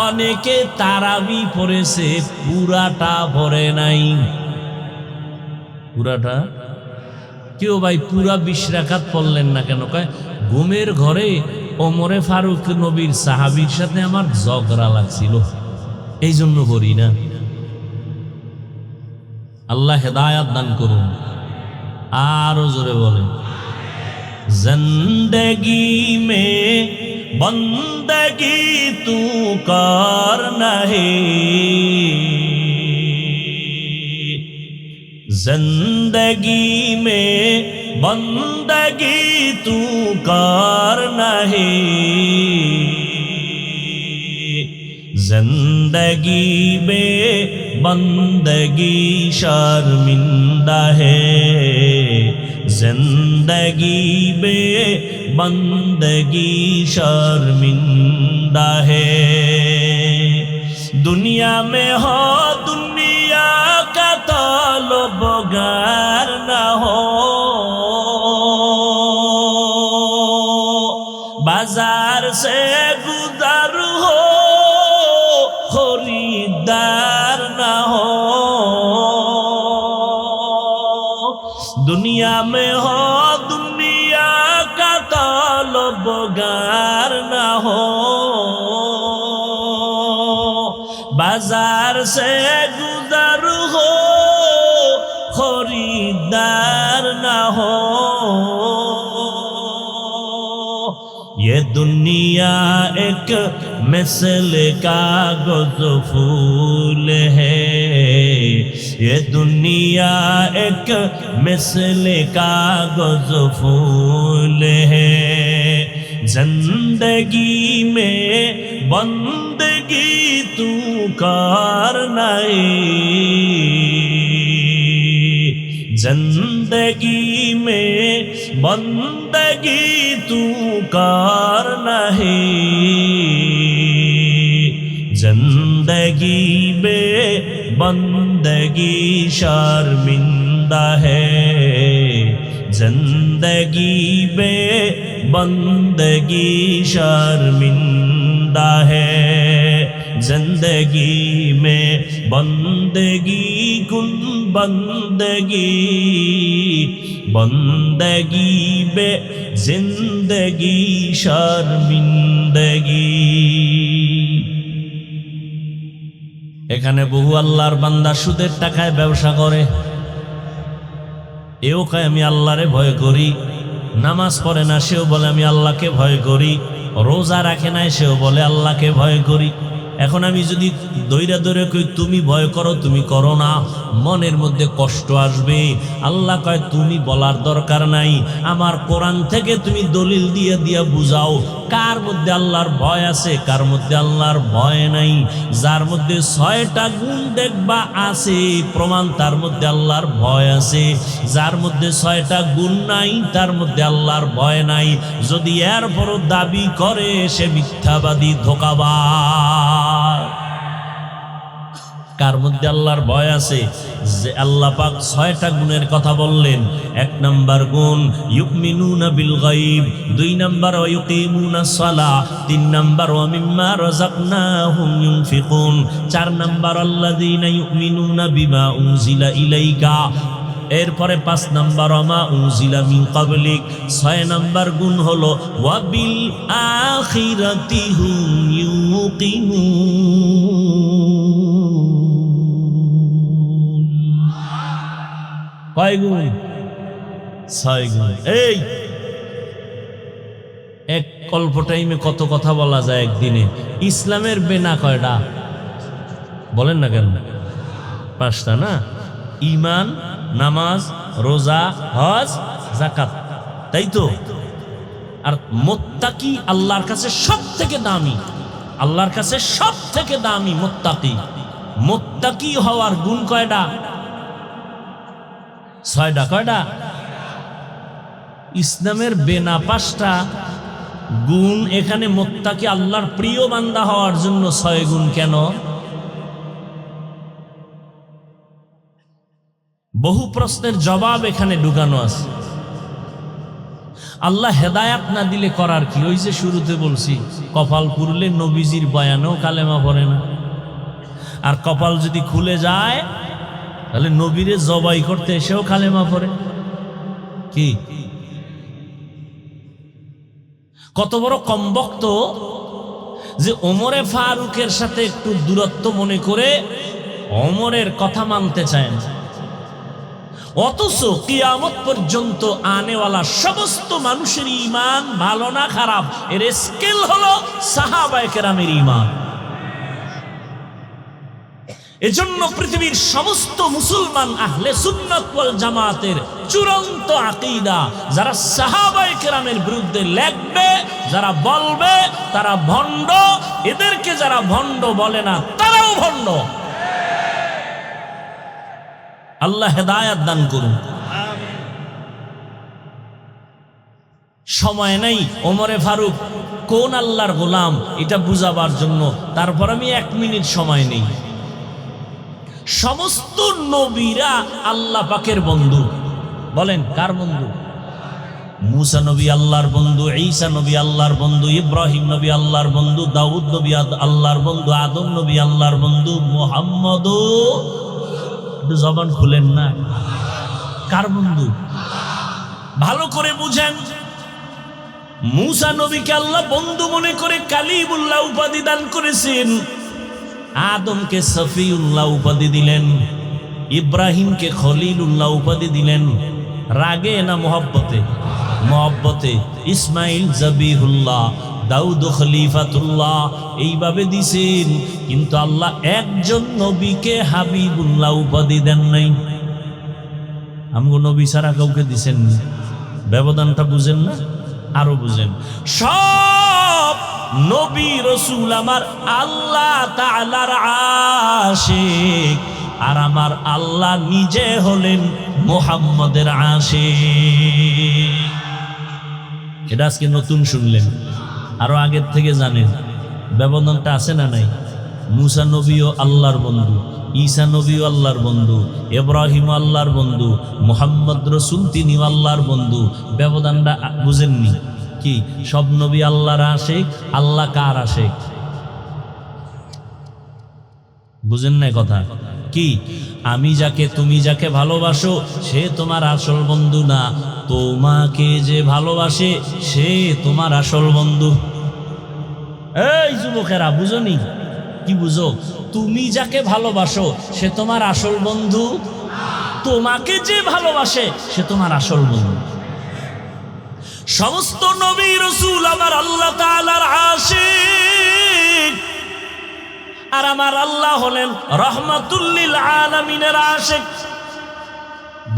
অনেকে তারাবি পড়েছে পুরাটা পড়ে নাই। পুরাটা কেউ ভাই পুরা 20 রাকাত পড়লেন না কেন? কয় ঘুমের ঘরে ওমরে ফারুক নবীর সাহাবীর সাথে আমার ঝগড়া লাগছিল, এই জন্য করি না। আল্লাহ হেদায়াত দান করুন। আরো জোরে বলেন, জিন্দেগি মে বন্দগি তু করনা হে, जिंदगी में बंदगी तू करना है, जिंदगी में बंदगी शर्मिंदा है, जिंदगी में बंदगी शर्मिंदा है। दुनिया में हो दुनिया का तलबगार न हो, बाजार से गुजर हो खरीदार न हो, दुनिया में हो दुनिया का तलबगार न हो, बाजार से गुजर हो खरीदार ना हो। ये दुनिया एक मिसल कागज फूल है, ये दुनिया एक मिसल कागज फूल है, जिंदगी में बंदगी तू करना है, जिंदगी में बंदगी तू करना है, जिंदगी में बंदगी शर्मिंदा है, जिंदगी में बंदगी शर्मिंदा है, जिंदगी में बंदगी कुन बंदगी, बंदगी बे जिंदगी शर्मिंदगी। এখানে বহু আল্লাহর বান্দা সুদের টাকায় ব্যবসা করে, এও কয় আমি আল্লাহরে ভয় করি, নামাজ পড়ে না সেও বলে আমি আল্লাহকে ভয় করি, রোজা রাখে না সেও বলে আল্লাহকে ভয় করি। এখন আমি যদি দৈরা দৈরে কই তুমি ভয় করো, তুমি করো না, মনের মধ্যে কষ্ট আসবে। আল্লাহ কয় তুমি বলার দরকার নাই, আমার কোরআন থেকে তুমি দলিল দিয়ে দিয়ে বুঝাও কার মধ্যে আল্লাহর ভয় আছে, কার মধ্যে আল্লাহর ভয় নাই। যার মধ্যে 6টা গুণ দেখবা আছে প্রমাণ তার মধ্যে আল্লাহর ভয় আছে, যার মধ্যে 6টা গুণ নাই তার মধ্যে আল্লাহর ভয় নাই। যদি এরপরও দাবি করে সে মিথ্যাবাদী, ধোঁকাবাজ। কার মধ্যে আল্লাহর ভয় আছে? যে আল্লাহ পাক 6টা গুণের কথা বললেন। 1 নাম্বার গুণ ইউমিনুনা বিল গায়ব, 2 নাম্বার ওয়ায়ুকিমুনাস সালাহ, 3 নাম্বার ওয়া মিম্মা রাযাকনাহুম ইউনফিকুন, 4 নাম্বার আল্লাযীনা ইউমিনুনা বিমা উনজিলা ইলাইকা, এরপরে 5 নাম্বার ওমা উনজিলা মিন ক্বাবলিক। 6 নাম্বার গুণ হলো ওয়া বিল আখিরাতি হুম ইউকিনুন। কয় গুণ? 6 গুণ। এই এক অল্প টাইমে কত কথা বলা যায় একদিনে। ইসলামের বেনা কয়টা বলেন না কেন? 5টা না? ঈমান, নামাজ, রোজা, হজ, যাকাত, তাই তো? আর মুত্তাকি আল্লাহর কাছে সব থেকে দামি, আল্লাহর কাছে সব থেকে দামি মুত্তাকি। মুত্তাকি হওয়ার গুণ কয়টা? 6টা। কয়টা? ইসলামের বেনা 5টা গুণ। এখানে মুত্তাকি আল্লাহর প্রিয় বান্দা হওয়ার জন্য 6 গুণ। কেন? বহু প্রশ্নের জবাব এখানে ঢুকানো আছে। আল্লাহ হেদায়াত না দিলে করার কি? ওই যে শুরুতে বলছি, কপাল পুরলে নবীজির বয়ানেও কালেমা পড়ে না, আর কপাল যদি খুলে যায় তাহলে নবীরে জবাই করতে এসেও কালেমা পড়ে। কি কত বড় কমবক্ত যে ওমরে ফারুকের সাথে একটু দূরত্ব মনে করে ওমরের কথা মানতে চায় না, অথচ কিয়ামত পর্যন্ত আনেওয়ালা সমস্ত মানুষের ঈমান ভালো না খারাপ এর স্কেল হলো সাহাবায়ে কেরামের ঈমান। এজন্য পৃথিবীর সমস্ত মুসলমান আহলে সুন্নাত ওয়াল জামাতের চূড়ান্ত আকীদা, যারা সাহাবায়ে কেরামের বিরুদ্ধে লেখবে, যারা বলবে তারা ভণ্ড, এদেরকে যারা ভণ্ড বলে না তারাও ভণ্ড। আল্লাহ হেদায়াত দান করুন। সময় নেই ওমরে ফারুক কোন আল্লাহর গোলাম এটা বুঝাবার জন্য, তারপর আমি 1 মিনিট সময় নেই। সমস্ত নবীরা আল্লাহ পাকের বন্ধু। বলেন কার বন্ধু? মুসা নবী আল্লাহর বন্ধু, ঈসা নবী আল্লাহর বন্ধু, ইব্রাহিম নবী আল্লাহর বন্ধু, দাউদ নবী আল্লাহর বন্ধু, আদম নবী আল্লাহর বন্ধু, মুহাম্মদও, জবান খুলেন না, কার বন্ধু? ভালো করে বুঝেন। মুসা নবীকে আল্লাহ বন্ধু মনে করে কালিমুল্লাহ উপাধি দান করেছেন, আদমকে সফিউল্লাহ উপাধি দিলেন, ইব্রাহিমকে খলিলুল্লাহ উপাধি দিলেন। রাগে না মহব্বতে? মহব্বতে। ইসমাইল জবিহুল্লাহ, দাউদ খলিফাতুল্লাহ, এইভাবে দিছেন। কিন্তু আল্লাহ একজন নবীকে হাবিবুল্লাহ উপাধি দেন নাই। আমগো নবী ছাড়া কাউকে দিছেন না। ব্যবধানটা বুঝেন না? আরো বুঝেন। সব নবী রসুল আমার আল্লাহ তাআলার আশিক, আর আমার আল্লাহ নিজে হলেন মুহাম্মদের আশিক। এটা আজকে নতুন শুনলেন, আরো আগের থেকে জানেন। ব্যবধানটা আছে না নাই? মুসা নবীও আল্লাহর বন্ধু, ঈসা নবীও আল্লাহর বন্ধু, ইব্রাহিম আল্লাহর বন্ধু, মুহাম্মদ রসুল তিনিও আল্লাহর বন্ধু। ব্যবধানটা বুঝেননি? কি সব নবী আল্লাহর আশিক, আল্লাহ কার আশিক? বুঝেন না কথা? কি আমি যাকে, তুমি যাকে ভালোবাসো সে তোমার আসল বন্ধু না, তোমাকে যে ভালোবাসে সে তোমার আসল বন্ধু। এই যুবকেরা বুঝনি? কি বুঝো? তুমি যাকে ভালোবাসো সে তোমার আসল বন্ধু, তোমাকে যে ভালোবাসে সে তোমার আসল বন্ধু। সমস্ত নবী রাসূল আমার আল্লাহ তাআলার আশিক, আর আমার আল্লাহ হলেন রাহমাতুল লিল আলামিনের আশিক।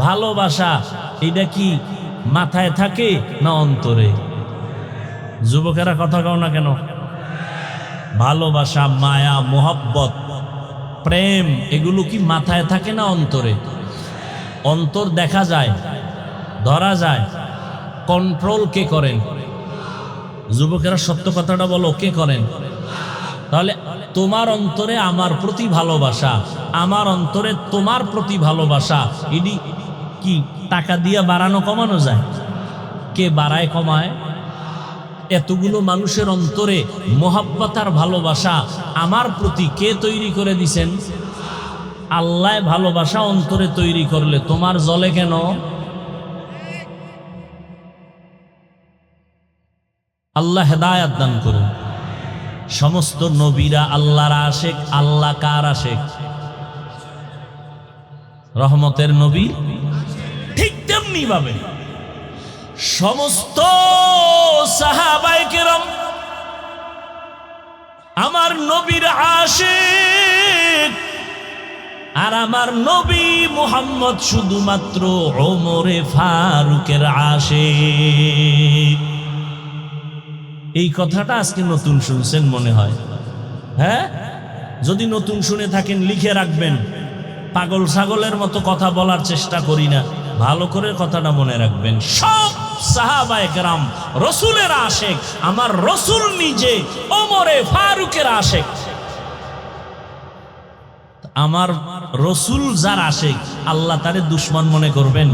ভালোবাসা এটা কি মাথায় থাকে না অন্তরে? যুবকেরা কথা কও না কেন? ভালোবাসা, মায়া, মোহব্বত, প্রেম এগুলো কি মাথায় থাকে না অন্তরে? অন্তর দেখা যায়, ধরা যায়, কন্ট্রোল কে করেন? যুবকেরা সত্য কথাটা বলো, কে করেন? তাহলে তোমার অন্তরে আমার প্রতি ভালোবাসা, আমার অন্তরে তোমার প্রতি ভালোবাসা, এটি কি টাকা দিয়ে বাড়ানো কমানো যায়? কে বাড়ায় কমায়? এতগুলো মানুষের অন্তরে মোহাব্বত আর ভালোবাসা আমার প্রতি কে তৈরি করে দিছেন? আল্লাহ ভালোবাসা অন্তরে তৈরি করলে তোমার জ্বলে কেন? আল্লাহ হেদায়াত দান করুন। সমস্ত নবীরা আল্লাহর আশিক। আল্লাহ কার আশিক? রহমতের নবী। ঠিক তেমনি ভাবে সমস্ত সাহাবায়ে কেরাম আমার নবীর আশিক, আর আমার নবী মুহাম্মদ শুধুমাত্র ওমরে ফারুকের আশিক। এই কথাটা আজকে নতুন শুনছেন মনে হয়। হ্যাঁ, যদি নতুন শুনে থাকেন লিখে রাখবেন। পাগল ছাগলের মতো কথা বলার চেষ্টা করি না, ভালো করে কথাটা মনে রাখবেন। সব সাহাবায়ে কেরাম রসুলের আশিক, আমার রসুল নিজে ওমরে ফারুকের আশিক। আমার রসুল যার আশেক আল্লাহ তারে দুশ্মন মনে করবেন?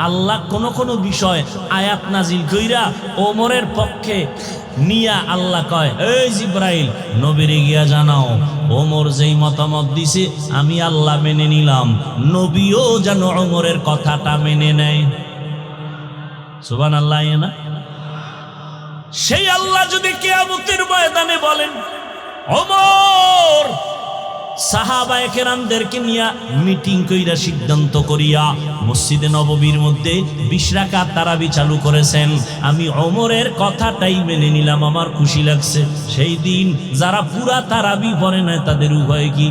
আল্লাহ কোন কোন বিষয় আয়াত নাজিল কইরা ওমরের পক্ষে নিয়া আল্লাহ কয়, এই জিব্রাইল নবীরে গিয়া জানাও ওমর যেই মতামত দিছে আমি আল্লাহ মেনে নিলাম, নবীও যেন ওমরের কথাটা মেনে নেয়। সুবহানাল্লাহ। না সেই আল্লাহ যদি কিয়ামতের ময়দানে বলেন, ওমর সাহাবায়ে কেরামদেরকে নিয়া মিটিং কইরা সিদ্ধান্ত করিয়া মসজিদে নববীর মধ্যে 20 রাকাত তারাবি চালু করেছেন, আমি ওমরের কথাটাই মেনে নিলাম, আমার খুশি লাগছে। সেই দিন যারা পুরা তারাবি পড়ে না তাদের উভয় কি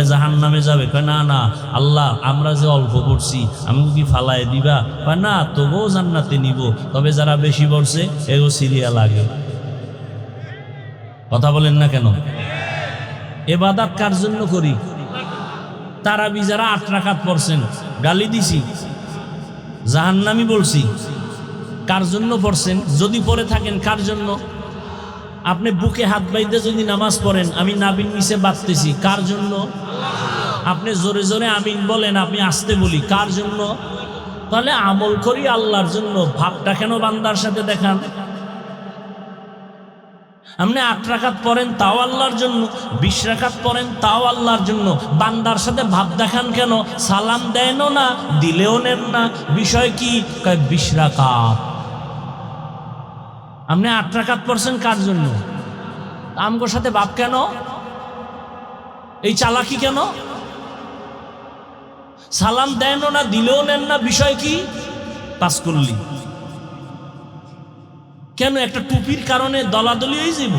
জাহান্নামে যাবে? না না আল্লাহ, আমরা যে অল্প পড়ছি আমাকে কি ফালায় দিবা? না, তবুও জান্নাতে নিব, তবে যারা বেশি পড়ছে এগো সিরিয়া লাগে। কথা বলেন না কেন? এবাদত কার জন্য করি? তারাবি যারা 8 রাকাত পড়ছেন গালি দিছি, জাহান্নামী বলছি, কার জন্য পড়ছেন? যদি পড়ে থাকেন কার জন্য? আপনি বুকে হাত বাইতে যদি নামাজ পড়েন, আমি নাবির নিচে বাঁধতেছি, কার জন্য? আপনি জোরে জোরে আমিন বলেন, আমি আস্তে বলি, কার জন্য? তাহলে আমল করি আল্লাহর জন্য, ভাবটা কেন বান্দার সাথে দেখান? আপনি 8 রাকাত পড়েন তাও আল্লাহর জন্য, 20 রাকাত পড়েন তাও আল্লাহর জন্য, বান্দার সাথে ভাব দেখান কেন? সালাম দেনও না, দিলেও নেন না, বিষয় কি? 20 রাকাত। আপনি 8 রাকাত পড়ছেন কার জন্য? আমগোর সাথে ভাব কেন? এই চালাকি কেন? সালাম দেনও না, দিলেও নেন না, বিষয় কি? পাস করলি কেন? একটা টুপির কারণে দলাদলি হয়ে যাব?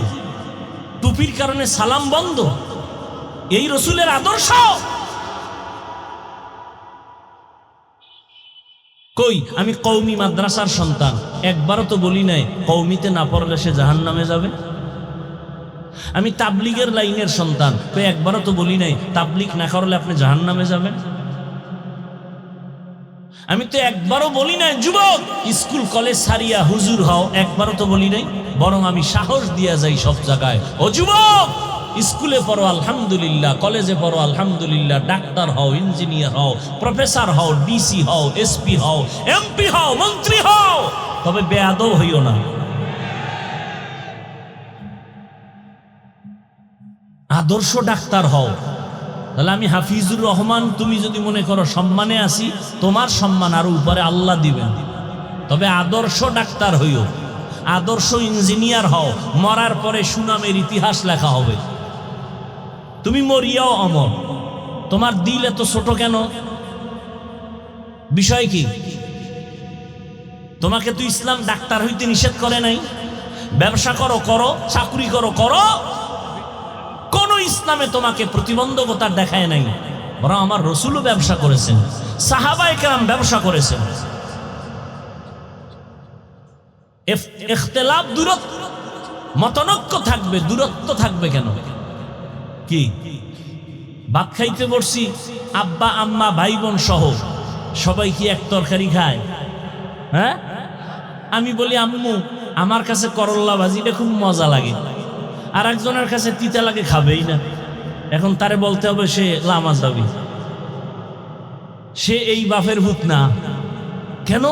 টুপির কারণে সালাম বন্ধ? এই রসুলের আদর্শ? কই, আমি কওমি মাদ্রাসার সন্তান, একবারও তো বলি নাই কওমিতে না পড়লে সে জাহান্নামে যাবে। আমি তাবলিগের লাইনের সন্তান, তো একবারও তো বলি নাই তাবলিগ না করলে আপনি জাহান্নামে যাবেন। আমি তো একবারও বলি নাই যুবক স্কুল কলেজ সারিয়া হুজুর হও, একবারও তো বলি নাই। বরং আমি সাহস দিয়া যাই সব জায়গায়, ও যুবক স্কুলে পড়ো আলহামদুলিল্লাহ, কলেজে পড়ো আলহামদুলিল্লাহ, ডাক্তার হও, ইঞ্জিনিয়ার হও, প্রফেসর হও, ডিসি হও, এসপি হও, এমপি হও, মন্ত্রী হও, তবে বেয়াদব হইও না। আদর্শ ডাক্তার হও। তাহলে আমি হাফিজুর রহমান, তুমি যদি মনে করো সম্মানে আছি, তোমার সম্মান আরো উপরে আল্লাহ দিবেন, তবে আদর্শ ডাক্তার হইও, আদর্শ ইঞ্জিনিয়ার হও, মরার পরে সুনামের ইতিহাস লেখা হবে। তুমি মরিয়াও অমর, তোমার দিল এত ছোট কেন? বিষয় কি? তোমাকে তো ইসলাম ডাক্তার হইতে নিষেধ করে নাই। ব্যবসা করো করো, চাকরি করো করো, কোন ইসলামে তোমাকে প্রতিবন্ধকতা দেখায় নাই। বরং আমার রসুলও ব্যবসা করেছেন, সাহাবায়ে কেরাম ব্যবসা করেছেন। ইখতিলাফ দূরত্ব, মতনৈক্য থাকবে, দূরত্ব থাকবে কেন? কি ভাত খাইতে বসছি, আব্বা আম্মা ভাই বোন সহ সবাই কি এক তরকারি খায়? হ্যাঁ, আমি বলি আম্মু আমার কাছে করল্লা ভাজিটা খুব মজা লাগে, আর একজনের কাছে তিতা লাগে, খাবেই না। এখন তারে বলতে হবে সে লামা যাবি, সে এই বাপের ভূত না। কেন?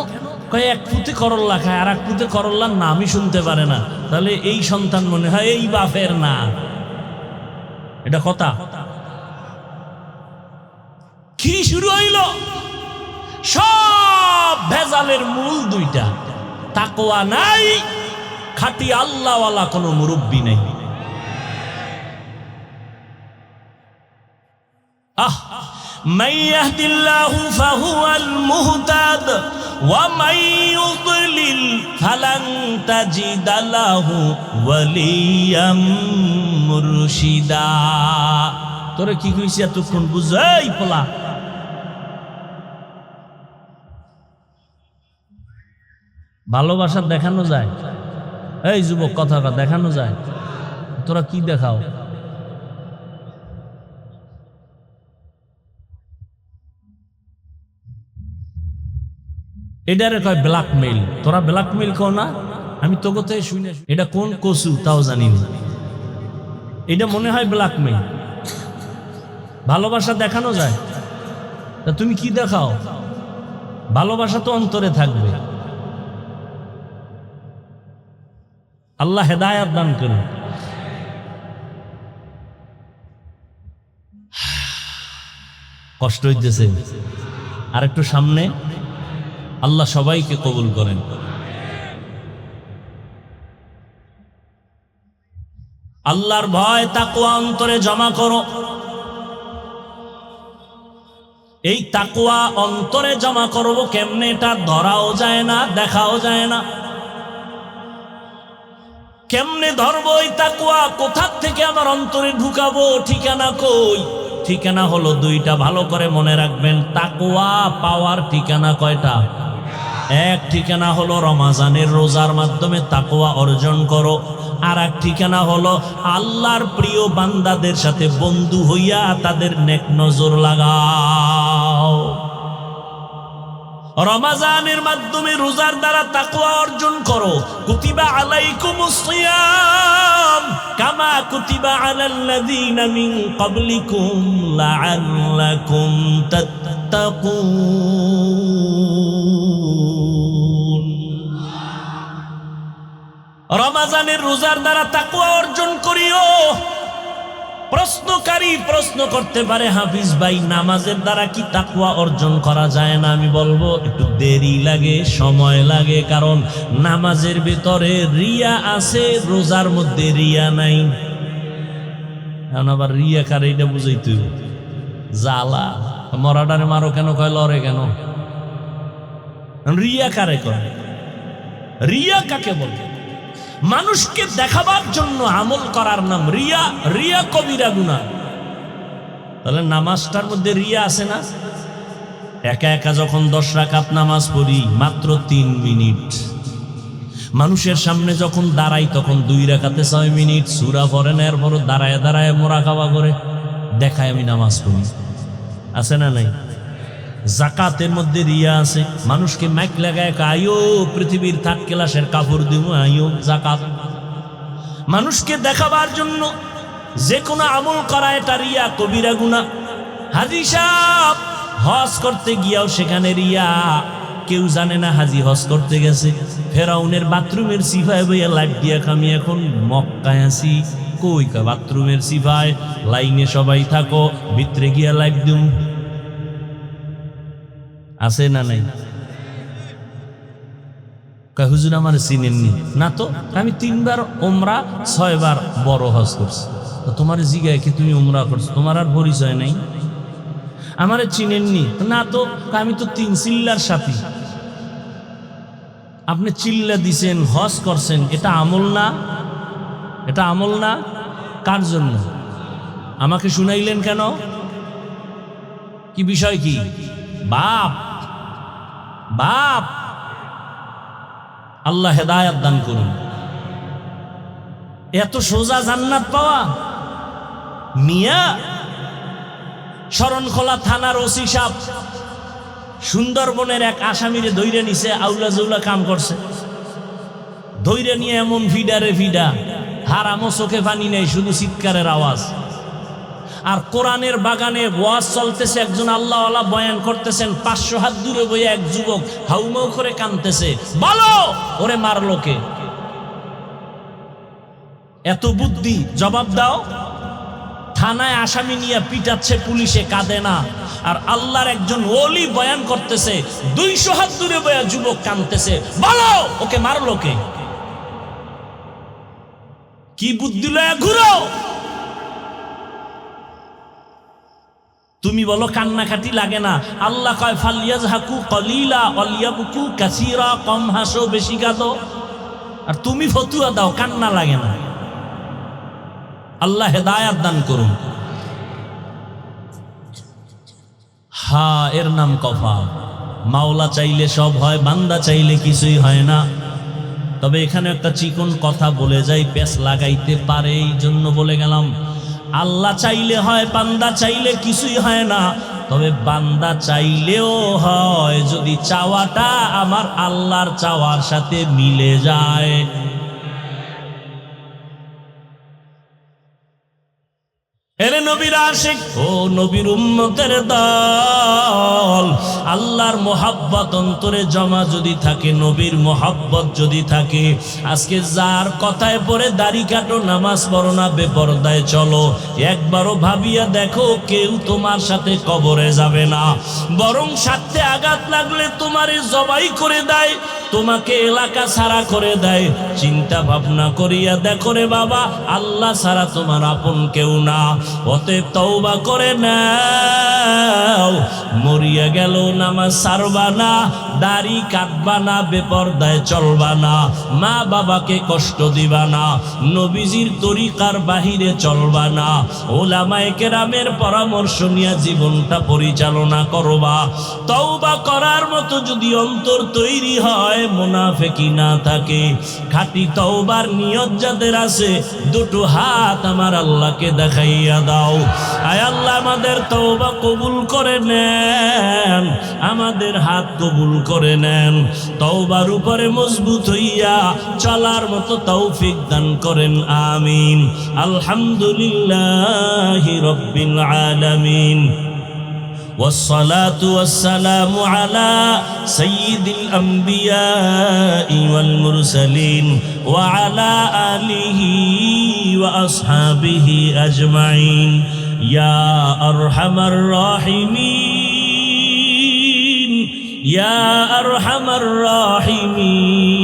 কয় এক পুঁতে করল্লা খায়, আর এক পুঁতে করল্লার নামই শুনতে পারে না। তাহলে এই সন্তান মনে হয় এই বাপের না। এটা কথা কি শুরু হইল? সব ভেজালের মূল দুইটা, তাকওয়া নাই, খাঁটি আল্লাহওয়ালা কোনো মুরব্বী নেই। من يهد الله فهو المهتد ومن يضلل فلن تجد له وليا مرشدا। তোরে কি কইছি এতক্ষণ বুঝাই পোলা? ভালোবাসা দেখানো যায়? এই যুবক কথাটা দেখানো যায়? তোরা কি দেখাও? এটারে কয় ব্ল্যাকমেইল। তোরা ব্ল্যাকমেইল কও না? আমি তো কোথায় শুনে, এটা কোন কসু তাও জানি না, এটা মনে হয় ব্ল্যাকমেইল। ভালোবাসা দেখানো যায়? তা তুমি কি দেখাও? ভালোবাসা তো অন্তরে থাকবে। আল্লাহ হেদায়েত দান করুন। কষ্ট হইতেছে, আর একটু সামনে। আল্লাহ সবাইকে কবুল করেন। আল্লাহর ভয় তাকওয়া অন্তরে জমা করো। এই তাকওয়া অন্তরে জমা করবো কেমনে? এটা ধরাও যায় না, দেখাও যায় না। কেমনে ধরবো এই তাকওয়া? কোথা থেকে আমার অন্তরে ঢুকাবো? ঠিকানা কই? ঠিকানা হলো দুইটা, ভালো করে মনে রাখবেন। তাকওয়া পাওয়ার ঠিকানা কয়টা? এক ঠিকানা হলো রমাজানের রোজার মাধ্যমে তাকওয়া অর্জন করো, আর এক ঠিকানা হলো আল্লাহর প্রিয় বান্দাদের সাথে বন্ধু হইয়া তাদের নেক নজর লাগাও। রমাজানের মাধ্যমে রোজার দ্বারা তাকওয়া অর্জন করো। কুতিবা আলাইকুমুস সিয়াম কামা কুতিবা আলাল্লাযীনা মিন ক্বাবলিকুম লাআল্লাকুম তাত্তাকুন। রমাজানের রোজার দ্বারা তাকওয়া অর্জন করিও। প্রশ্নকারী প্রশ্ন করতে পারে, হাফিজ ভাই নামাজের দ্বারা কি তাকওয়া অর্জন করা যায় না? আমি বলবো একটু দেরি লাগে, সময় লাগে, কারণ নামাজের ভিতরে রিয়া আছে, রোজার মধ্যে রিয়া নাই। এখন আবার রিয়া কারে এটা বুঝাইতে জ্বালা। মরাডারে মারো কেন, কয় লড়ে কেন? রিয়া কারে কয়? রিয়া কাকে বলে? মানুষকে দেখাবার জন্য আমল করার নাম রিয়া। রিয়া কবিরা গুনাহ। তাহলে নামাজটার মধ্যে রিয়া আছে না? একা একা যখন 10 রাকাত নামাজ পড়ি, মাত্র 3 মিনিট। মানুষের সামনে যখন দাঁড়াই তখন 2 রাকাতে 6 মিনিট সূরা পড়েন, এরপর দাঁড়ায় দাঁড়ায় মোরাকাবা করে দেখায় আমি নামাজ পড়ি। আছে না নাই? জাকাতের মধ্যে রিয়া আছে। মানুষকে মাইক লাগায় আইও পৃথিবীর 3rd ক্লাসের কাপড় দিব, আইও জাকাত। মানুষকে দেখাবার জন্য যে কোনো আমল করা এটা রিয়া, কবিরা গুনাহ। হাজী সাহেব হজ করতে গিয়াও সেখানে রিয়া। কেউ জানে না হাজী হজ করতে গেছে। ফেরাউনের বাথরুমের সিফায় বইয়া লাইট দিয়া আমি এখন মক্কায় আছি। কই বাথরুমের সিফায় লাইনে সবাই থাকো, ভিতরে গিয়া লাইট দিম। আছে না নাই? হুজুর আমার চিনেননি না তো? আমি 3 বার ওমরা, 6 বার বড় হজ করছি। তোমার জিগায় কি তুমি ওমরা করছো? তোমার আর পরিচয় নাই? আমারে চিনেননি না তো? আমি তো 3 চিল্লার সাথী। আপনি চিল্লা দিছেন, হজ করছেন, এটা আমল না? এটা আমল না? কার জন্য আমাকে শুনাইলেন কেন? কি বিষয়? কি বাপ? বাপ আল্লাহ হেদায়েত দান করুন। এত সোজা জান্নাত পাওয়া? মিয়া শরণখোলা থানার ওসি সাহেব সুন্দরবনের এক আসামিরে ধইরে নিছে, আউলা জৌলা কাম করছে। ধইরে নিয়ে এমন ফিডারে ফিডা, হারামো চোখে পানি নেই, শুধু চিৎকারের আওয়াজ। আর কোরআনের বাগানে ওয়াজ চলতেছে, একজন আল্লাহওয়ালা বয়ান করতেছেন, 500 হাত দূরে বইয়ে এক যুবক হাউমাউ করে কাঁদতেছে। বলো ওরে মারলো কে? এত বুদ্ধি, জবাব দাও। থানায় আসামি নিয়ে পিটাচ্ছে পুলিশে, কাঁদে না। আর আল্লাহর একজন ওলি বয়ান করতেছে, 200 হাত দূরে বইয়া যুবক কাঁদতেছে। বলো ওকে মারলো কে? কি বুদ্ধি লয়া ঘুরো? তুমি বলো কান্নাকাটি লাগে না? আল্লাহ কয় ফালিয়াজহাকু কলিলা ওয়ালিয়াবকু কাসীরা, কম হাসো বেশি কাঁদো। আর তুমি ফতুয়া দাও কান্না লাগে না। আল্লাহ হেদায়েত দান করুন। হ্যাঁ, এর নাম কফা। মাওলা চাইলে সব হয়, বান্দা চাইলে কিছুই হয় না। তবে এখানে একটা চিকন কথা বলে যাই, পেশ লাগাইতে পারে, এই জন্য বলে গেলাম। আল্লাহ চাইলে হয়, বান্দা চাইলে কিছুই হয় না। তবে বান্দা চাইলেও হয় যদি চাওয়াটা আমার আল্লাহর চাওয়ার সাথে মিলে যায়। এরে নবীর আশিক, ও নবীর উম্মতের দল, আল্লাহর মোহাব্বত অন্তরে জমা যদি থাকে, নবীর মোহাব্বত যদি থাকে, আজকে যার কথায় পড়ে দাড়ি কাটো, নামাজ পড়ো না, বেপরদায় চলো, একবারও ভাবিয়া দেখো কেউ তোমার সাথে কবরে যাবে না, বরং স্বার্থে আঘাত লাগলে তোমারে জবাই করে দেয়, তোমাকে এলাকা ছাড়া করে দেয়। চিন্তা ভাবনা করিয়া দেখো রে বাবা, আল্লাহ ছাড়া তোমার আপন কেউ না। অতএব তওবা করে নাও, মরিয়া গেল নামাজ ছাড়বা না, দাড়ি কাটবা না, বেপরদায় চলবা না, মা বাবাকে কষ্ট দিবা না, নবীজির তরিকার বাহিরে চলবা না, ওলামায়ে কেরামের পরামর্শ নিয়ে জীবনটা পরিচালনা করবা। তওবা করার মতো যদি অন্তর তৈরি হয়, মুনাফিকি না থাকে, খাঁটি তওবার নিয়ত যাদের আছে, দুটো হাত আমার আল্লাহকে দেখাইয়া দাও। আয় আল্লাহ, আমাদের তওবা কবুল করে নেন, আমাদের হাত কবুল করে নেন, তওবার উপরে মজবুত হইয়া চলার মতো তৌফিক দান করেন, আমিন। আলহামদুলিল্লাহি রাব্বিল আলামিন, والصلاة والسلام على سيد الأنبياء والمرسلين وعلى آله وأصحابه أجمعين يا أرحم الراحمين يا أرحم الراحمين।